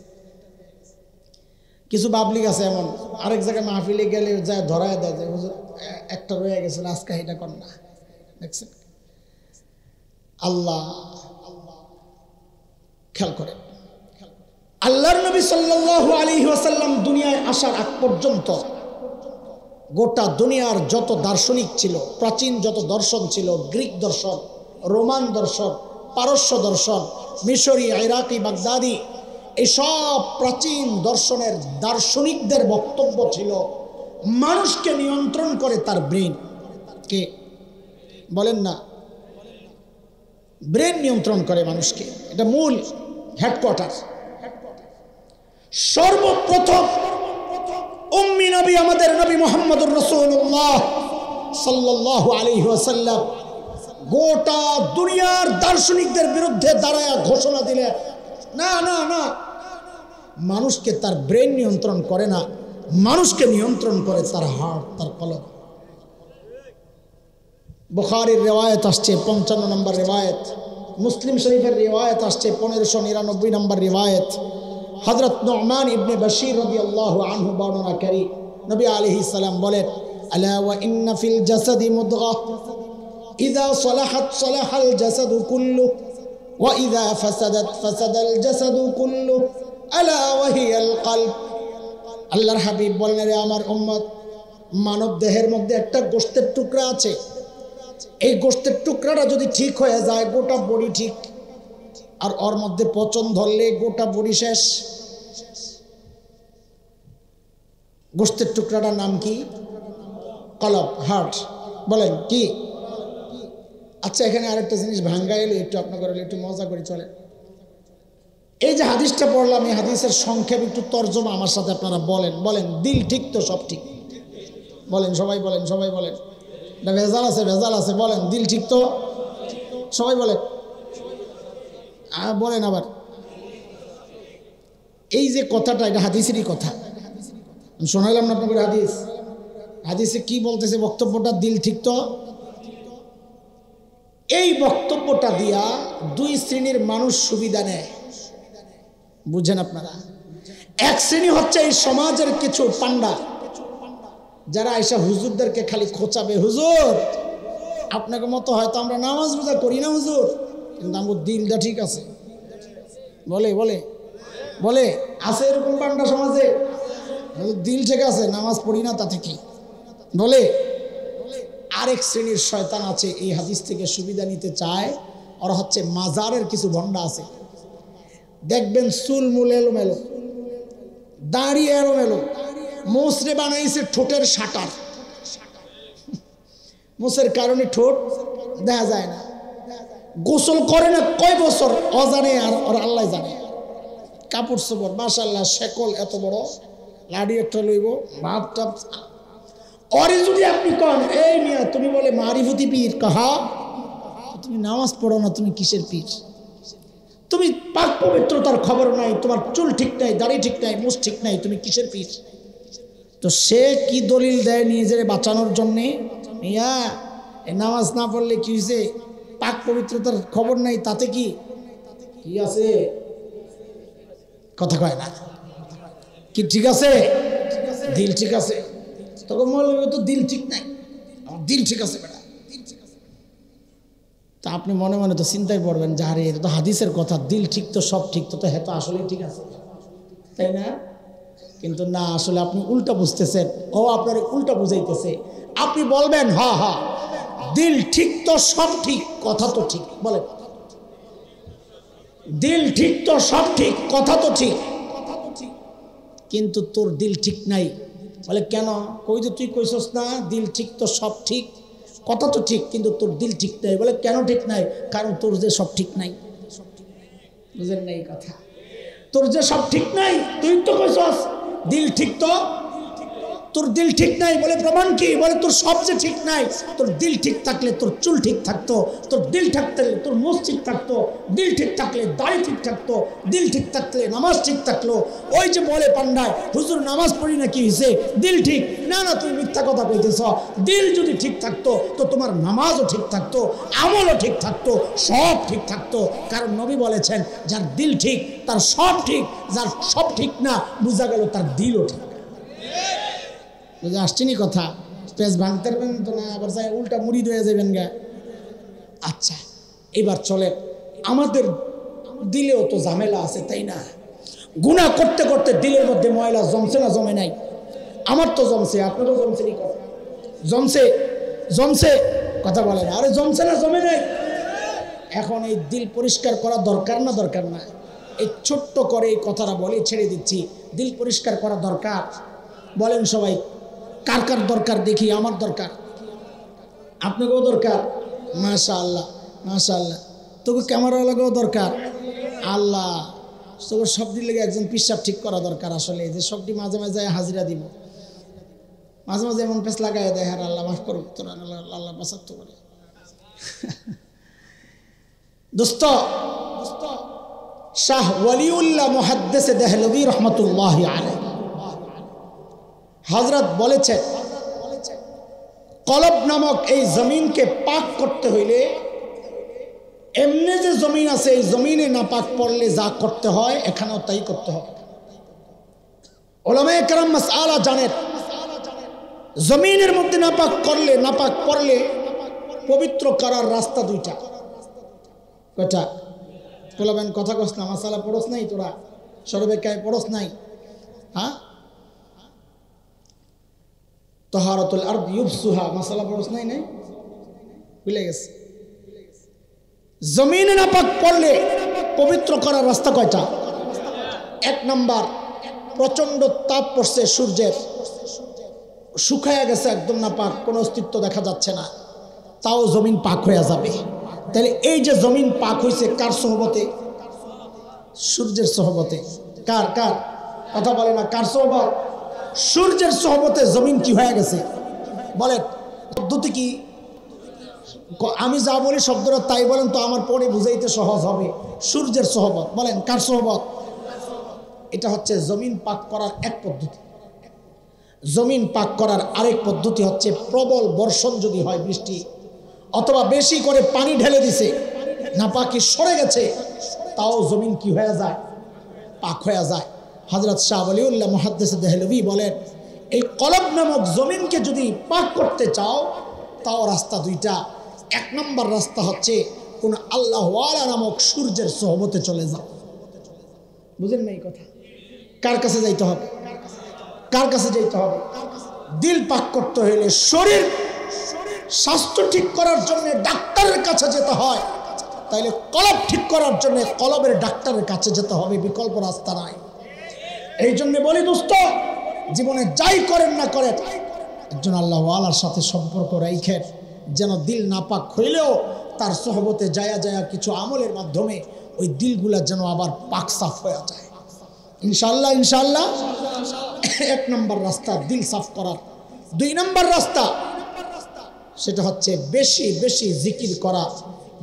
কিছু পাবলিক আছে এমন, আরেক জায়গায় মাহফিলে গেলে যায় ধরায় দেয় যে হুজুর একটা রয়ে গেছে, আজকে এটা কর না। দেখছেন? আল্লাহ খেয়াল করেন, আল্লাহর নবী সাল্লাল্লাহু আলাইহি ওয়াসাল্লাম দুনিয়ায় আসার আগ পর্যন্ত গোটা দুনিয়ার যত দার্শনিক ছিল, প্রাচীন যত দর্শন ছিল, গ্রিক দর্শন, রোমান দর্শন, পারস্য দর্শন, মিশরি, ইরাকি, বাগদাদি, এই সব প্রাচীন দর্শনের দার্শনিকদের বক্তব্য ছিল মানুষকে নিয়ন্ত্রণ করে তার ব্রেন। কে বলেন না? ব্রেন নিয়ন্ত্রণ করে মানুষকে, এটা মূল হেডকোয়ার্টার। সর্বপ্রথম উম্মি নবী আমাদের নবী মুহাম্মদুর রাসূলুল্লাহ সাল্লাল্লাহু আলাইহি ওয়াসাল্লাম গোটা দুনিয়ার দার্শনিকদের বিরুদ্ধে দাঁড়ায়া ঘোষণা দিলেন, না না না, মানুষকে তার ব্রেন নিয়ন্ত্রণ করে না, মানুষকে নিয়ন্ত্রণ করে তার হার্ট, তার কলব। বুখারীর রিওয়ায়াত আসছে 55 নম্বর রিওয়ায়াত, মুসলিম শরীফের রিওয়ায়াত আসছে 1599 নম্বর রিওয়ায়াত। হযরত নু'মান ইবনে বশীর রাদিয়াল্লাহু আনহু বর্ণনাকারী, নবী আলাইহিস সালাম বলেন, আলা ওয়া ইন্না ফিল জাসাদি মুদগাহ ইযা সালাহাত সালাহাল জাসাদু কুল্লু ওয়া ইযা ফাসাদাত ফাসাদাল জাসাদু কুল্লু আলা ওয়া হিয়াল কলব। আল্লাহর হাবিব বলেন, রে আমার উম্মত, মানব দেহের মধ্যে একটা গোশতের টুকরা আছে, এই গোশতের টুকরাটা যদি ঠিক হয়ে যায় গোটা বডি ঠিক, আর ওর মধ্যে পচন ধরলে গোটা বডি শেষ। গোশতের টুকরাটার নাম কি? কলব, হার্ট। বলেন কি? আচ্ছা, এখানে আরেকটা জিনিস ভাঙ্গা এলো, একটু আপনাদের একটু মজা করে চলে। এই যে হাদিসটা পড়লাম, এই হাদিসের সংক্ষেপ একটু তর্জমা আমার সাথে আপনারা বলেন। বলেন, দিল ঠিক তো সব ঠিক? বলেন সবাই, বলেন সবাই, বলেন। এটা ভেজাল আছে, ভেজাল আছে, বলেন দিল ঠিক তো সবাই বলেন। বলেন আবার। এই যে কথাটা, এটা হাদিসেরই কথা, শোনাইলাম না আপনাদের হাদিস। হাদিসে কি বলতেছে? বক্তব্যটা দিল ঠিক তো। এই বক্তব্যটা দিয়া দুই শ্রেণীর মানুষ সুবিধা নেয়, বুঝেন আপনারা। এক শ্রেণী হচ্ছে এই সমাজের কিছু পান্ডা, যারা আইসা হুজুরদেরকে খালি খোঁচাবে, হুজুর আপনাকে মতো হয়তো আমরা নামাজ রোজা করি না হুজুর, কিন্তু আমার দিলটা ঠিক আছে। বলে বলে বলে আছে এরকম পান্ডা সমাজে, দিল ঠিক আছে, নামাজ পড়ি না, তাতে কি বলে। আরেক শ্রেণীর শয়তান আছে, এই হাদিস থেকে সুবিধা নিতে চায়। ওরা হচ্ছে মাজারের কিছু ভণ্ডা আছে, দেখবেন চুল মূল এলোমেলো, দাড়ি এলোমেলো, মোসরে বানাইছে ঠোঁটের শাটার, মোসের কারণে ঠোঁট দেখা যায় না, গোসল করে না কয় বছর অজানে, আর ওর আল্লাহ জানে। কাপড় চোপড় মাশাআল্লাহ শেকল এত বড়, লাডি একটা লইব, ভাবটা। ওরে যদি আপনি কন, এই মিয়া তুমি বলে মারিফতি পীর, কাহা তুমি নামাজ পড়ো না, তুমি কিসের পীর? তুমি পাক পবিত্রতার খবর নাই, তোমার চুল ঠিক নাই, দাড়ি ঠিক নাই, মুছ ঠিক নাই, তুমি কিসের পীর? তো সে কি দলিল দেয় নিজের বাঁচানোর জন্যে? ইয়া নামাজ না পড়লে কি হয়েছে? পাক পবিত্রতার খবর নাই, তাতে কি কি আছে? কথা কয় না কি? ঠিক আছে, দিল ঠিক আছে। তখন মৌলবী তো দিল ঠিক নাই, আমার দিল ঠিক আছে বেটা। তা আপনি মনে মনে তো চিন্তায় পড়বেন, যারে এটা তো হাদিসের কথা, দিল ঠিক তো সব ঠিক, তো হ্যাঁ তো আসলে ঠিক আছে, তাই না? কিন্তু না, আসলে আপনি উল্টা বুঝতেছেন, ও আপনার উল্টা বুঝাইতেছে। আপনি বলবেন হ্যাঁ হ্যাঁ দিল ঠিক তো সব ঠিক, কথা তো ঠিক, বলেন দিল ঠিক তো সব ঠিক, কথা তো ঠিক, কিন্তু তোর দিল ঠিক নাই। বলে কেন? কই যে তুই কইছস না দিল ঠিক তো সব ঠিক, কথা তো ঠিক, কিন্তু তোর দিল ঠিক নাই। বলে কেন ঠিক নাই? কারণ তোর যে সব ঠিক নাই। বুঝেন নাই কথা? তোর যে সব ঠিক নাই, তুই তো কইছস দিল ঠিক তো, তোর দিল ঠিক নাই। বলে প্রমাণ কি? বলে তোর সব যে ঠিক নাই। তোর দিল ঠিক থাকলে তোর চুল ঠিক থাকতো, তোর দিল থাকলে তোর মুখ ঠিক থাকতো, দিল ঠিক থাকলে দাড়ি ঠিক থাকতো, দিল ঠিক থাকলে নামাজ ঠিক থাকলো। ওই যে বলে পান্ডায়, হুজুর নামাজ পড়ি না কি হয়েছে? দিল ঠিক। না না, তুমি মিথ্যা কথা কইতেছ। দিল যদি ঠিক থাকতো তো তোমার নামাজও ঠিক থাকতো, আমলও ঠিক থাকতো, সব ঠিক থাকতো। কারণ নবী বলেছেন, যার দিল ঠিক তার সব ঠিক, যার সব ঠিক না বোঝা গেল তার দিলও ঠিক। বুঝে আসছেনি কথা? পেজ ভাঙতে পারবেন তো না, আবার যাই উল্টা মুড়ি হয়ে যাবেন গা। আচ্ছা, এবার চলে, আমাদের দিলেও তো ঝামেলা আছে, তাই না? গুনাহ করতে করতে দিলের মধ্যে ময়লা জমছে না জমে নাই? আমার তো জমছে, আপনারও জমছে নি? কথা জমছে, জমছে, কথা বলেন। আরে জমছে না জমে নাই? এখন এই দিল পরিষ্কার করা দরকার না দরকার না? এই ছোট্ট করে এই কথাটা বলে ছেড়ে দিচ্ছি। দিল পরিষ্কার করা দরকার। বলেন সবাই, কার কার দরকার দেখি? আমার দরকার, আপনাকেও দরকার। মাশাআল্লাহ মাশাআল্লাহ। তোকে ক্যামেরাওয়ালাকেও দরকার। আল্লাহ, তোকে সবটির লেগে একজন পিসাব ঠিক করা দরকার। আসলে যে সবটি মাঝে মাঝে হাজিরা দিব, মাঝে মাঝে এমন পেস লাগাই দেয়, হ্যাঁ আল্লাহ মাফ করুক তোরা, আল্লাহ বাঁচাত করে। দোস্ত, শাহ ওয়ালিউল্লাহ মুহাদ্দিস দেহলভী রহমাতুল্লাহি আলাইহি হযরত বলেছেন, কলব নামক এই জমিনকে পাক করতে হইলে এমনি যে জমিন আছে এই জমিনে নাপাক পড়লে যা করতে হয় এখানেও তাই করতে হবে। উলামায়ে কেরাম মাসআলা জানেন, জমিনের মধ্যে নাপাক পড়লে পবিত্র করার রাস্তা দুইটা। কয়টা? বলবেন কথা কস না, মাসালা পড়স নাই তোরা, সর্বেকায় পড়স নাই? হ্যাঁ, তাহারাতুল আরদ ইউবসুহা মাসালা পড়স নাই? নাই, ভুলে গেছে। জমিনে নাপাক পড়লে পবিত্র করার রাস্তা কয়টা? এক নাম্বার, প্রচন্ড তাপ পড়ছে সূর্যের, শুকায়া গেছে একদম নাপাক, কোনো অস্তিত্ব দেখা যাচ্ছে না, তাও জমিন পাক হয়ে যাবে। তাহলে এই যে জমিন পাক হয়েছে কার সহবতে? সূর্যের সহবতে। কার কার কথা বলে না? কার সহবত? সূর্যের সহবতে জমিন কি হয়ে গেছে? বলে পদ্ধতি কি? আমি যা বলি শব্দটা তাই বলেন তো, আমার পরে বুঝাইতে সহজ হবে। সূর্যের সহবত। বলেন কার সহবত? এটা হচ্ছে জমিন পাক করার এক পদ্ধতি। জমিন পাক করার আরেক পদ্ধতি হচ্ছে প্রবল বর্ষণ যদি হয়, বৃষ্টি, অথবা বেশি করে পানি ঢেলে দিছে, নাপাকি সরে গেছে, তাও জমিন কি হয়ে যায়? পাক হয়ে যায়। হযরত শাহ ওয়ালিউল্লাহ মুহাদ্দিস দেহলভী বলেন, এই কলব নামক জমিনকে যদি পাক করতে চাও তাও রাস্তা দুইটা। এক নম্বর রাস্তা হচ্ছে কোন আল্লাহওয়ালা নামক সূর্যের সহবতে চলে যাও। বুঝেন না এই কথা? কার কাছে যাইতে হবে? কার কাছে যাইতে হবে? দিল পাক করতে হইলে, শরীর স্বাস্থ্য ঠিক করার জন্য ডাক্তারের কাছে যেতে হয়, তাইলে কলব ঠিক করার জন্য কলবের ডাক্তারের কাছে যেতে হবে, বিকল্প রাস্তা নাই। এই জন্য বলি দোস্ত, জীবনে যাই করেন না করেন, একজন আল্লাহওয়ালার সাথে সম্পর্ক রাখেন, যেন দিল নাপাক হইলেও তার সহবতে যায়া যায়া কিছু আমলের মাধ্যমে ওই দিলগুলা যেন আবার পাক সাফ হয়ে যায়। ইনশাআল্লাহ ইনশাআল্লাহ। এক নম্বর রাস্তা দিল সাফ করার। দুই নম্বর রাস্তা, সেটা হচ্ছে বেশি বেশি জিকির করা।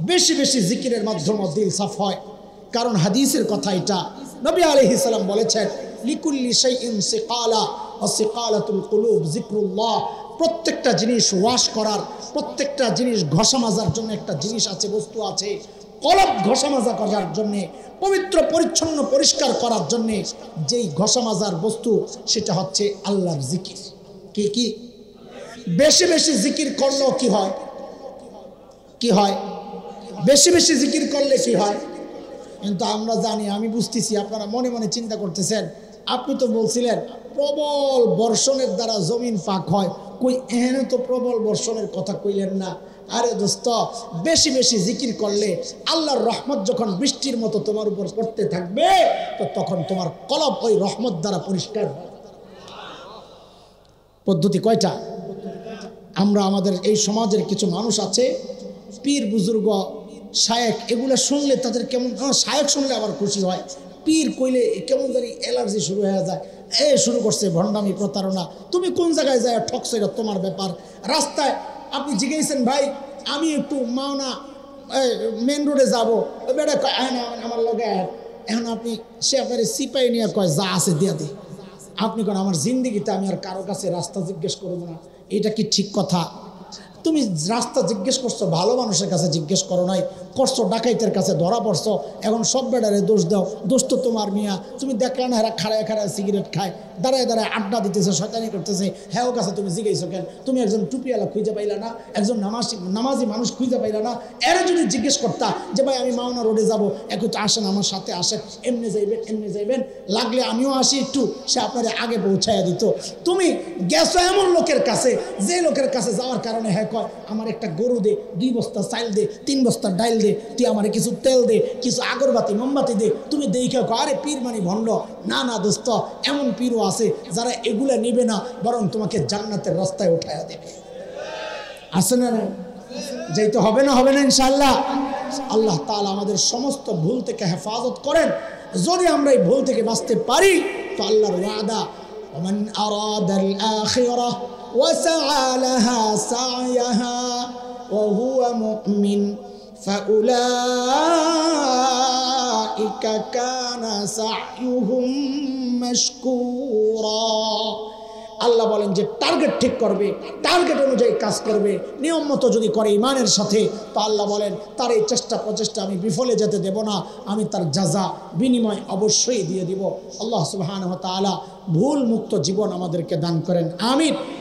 বেশি বেশি জিকিরের মাধ্যমে দিল সাফ হয়। কারণ হাদিসের কথা এটা, নবী আলাইহিস সালাম বলেছেন, লিকুল্লি শাইইন সিকালা ওয়া সিকালাতুল কুলুব যিকরুল্লাহ। প্রত্যেকটা জিনিস ওয়াশ করার, প্রত্যেকটা জিনিস ঘষা মাজার জন্য একটা জিনিস আছে, বস্তু আছে। কলব ঘষা মাজা করার জন্যে, পবিত্র পরিচ্ছন্ন পরিষ্কার করার জন্যে যেই ঘষা মাজার বস্তু, সেটা হচ্ছে আল্লাহর জিকির। কি কি? বেশি বেশি জিকির করলেও কি হয়? কি হয়? বেশি বেশি জিকির করলে কি হয়? কিন্তু আমরা জানি, আমি বুঝতেছি আপনারা মনে মনে চিন্তা করতেছেন, আপনি তো বলছিলেন প্রবল বর্ষণের দ্বারা জমিন পাক হয়, কই এখানে তো প্রবল বর্ষণের কথা কইলেন না। আরে দোস্ত, বেশি বেশি জিকির করলে আল্লাহর রহমত যখন বৃষ্টির মতো তোমার উপর পড়তে থাকবে, তো তখন তোমার কলব ওই রহমত দ্বারা পরিষ্কার হয়। পদ্ধতি কয়টা? আমরা আমাদের এই সমাজের কিছু মানুষ আছে, পীর বুজুর্গ শায়েখ, এগুলো শুনলে তাদের কেমন, শায়েখ শুনলে আবার খুশি হয়, পীর কইলে কেমন জানি অ্যালার্জি শুরু হয়ে যায়। শুরু করছে ভণ্ডামি, প্রতারণা। তুমি কোন জায়গায় যায় ঠকছো, এটা তোমার ব্যাপার। রাস্তায় আপনি জিজ্ঞেসেন, ভাই আমি একটু মাওনা মেন রোডে যাবো, বেটা আমার লগে, এখন আপনি সে আপনার সিপাই নিয়ে কয় যা আছে দিয়া দি। আপনি কোন আমার জিন্দিগিতে আমি আর কারো কাছে রাস্তা জিজ্ঞেস করবো না, এটা কি ঠিক কথা? তুমি রাস্তা জিজ্ঞেস করছো, ভালো মানুষের কাছে জিজ্ঞেস করো নাই, করছো ডাকাইতের কাছে, ধরা পড়ছো, এখন সব বেড়ারে দোষ দাও। দোষ তো তোমার মিয়া, তুমি দেখলে না এরা খাড়ায় খাড়ায় সিগারেট খায়, দাঁড়ায় দাঁড়ায় আড্ডা দিতেছে, শয়তানি করতেছে, হ্যাঁ ও কাছে তুমি জিজ্ঞেসো কেন? তুমি একজন টুপিওয়ালা খুঁজে পাইলা না, একজন নামাজি মানুষ খুঁজে পাইলা না? এরা যদি জিজ্ঞেস করতা যে ভাই আমি মাওনা রোডে যাবো, একটু আসেন আমার সাথে, আসেন, এমনি যাইবেন এমনি যাইবেন, লাগলে আমিও আসি একটু, সে আপনারে আগে পৌঁছাইয়া দিত। তুমি গেছো এমন লোকের কাছে, যে লোকের কাছে যাওয়ার কারণে হ্যাঁ কয় আমার একটা গরু দে, 2 বস্তা চাইল দে, 3 বস্তা ডাইল দে, তুই আমার কিছু তেল দে, কিছু আগরবাতি মোমবাতি দে। তুমি দেখে কয় আরে পীর মানে ভণ্ড। না না দোস্ত, এমন পীরও আছে যারা এগুলা নিবে না, বরং তোমাকে জান্নাতের রাস্তায় উঠায়া দেবে। আছে না? যেতে হবে না, হবে না ইনশাআল্লাহ। আল্লাহ তাআলা আমাদের সমস্ত ভুল থেকে হেফাজত করেন। যদি আমরা এই ভুল থেকে বাঁচতে পারি তো আল্লাহর ওয়াদা, ওমান আরাদাল আখিরাহ ওয়া সাআ লাহা সা'য়াহা ওয়া হুয়া মুমিন ফাউলাইকা কানা সা'য়ুহুম মাশকুরা। আল্লাহ বলেন যে টার্গেট ঠিক করবে, টার্গেট অনুযায়ী কাজ করবে, নিয়ম মতো যদি করে ইমানের সাথে, তো আল্লাহ বলেন তার এই চেষ্টা প্রচেষ্টা আমি বিফলে যেতে দেব না, আমি তার জাযা বিনিময় অবশ্যই দিয়ে দিব। আল্লাহ সুবহানাহু ওয়া তাআলা ভুল মুক্ত জীবন আমাদেরকে দান করেন, আমিন।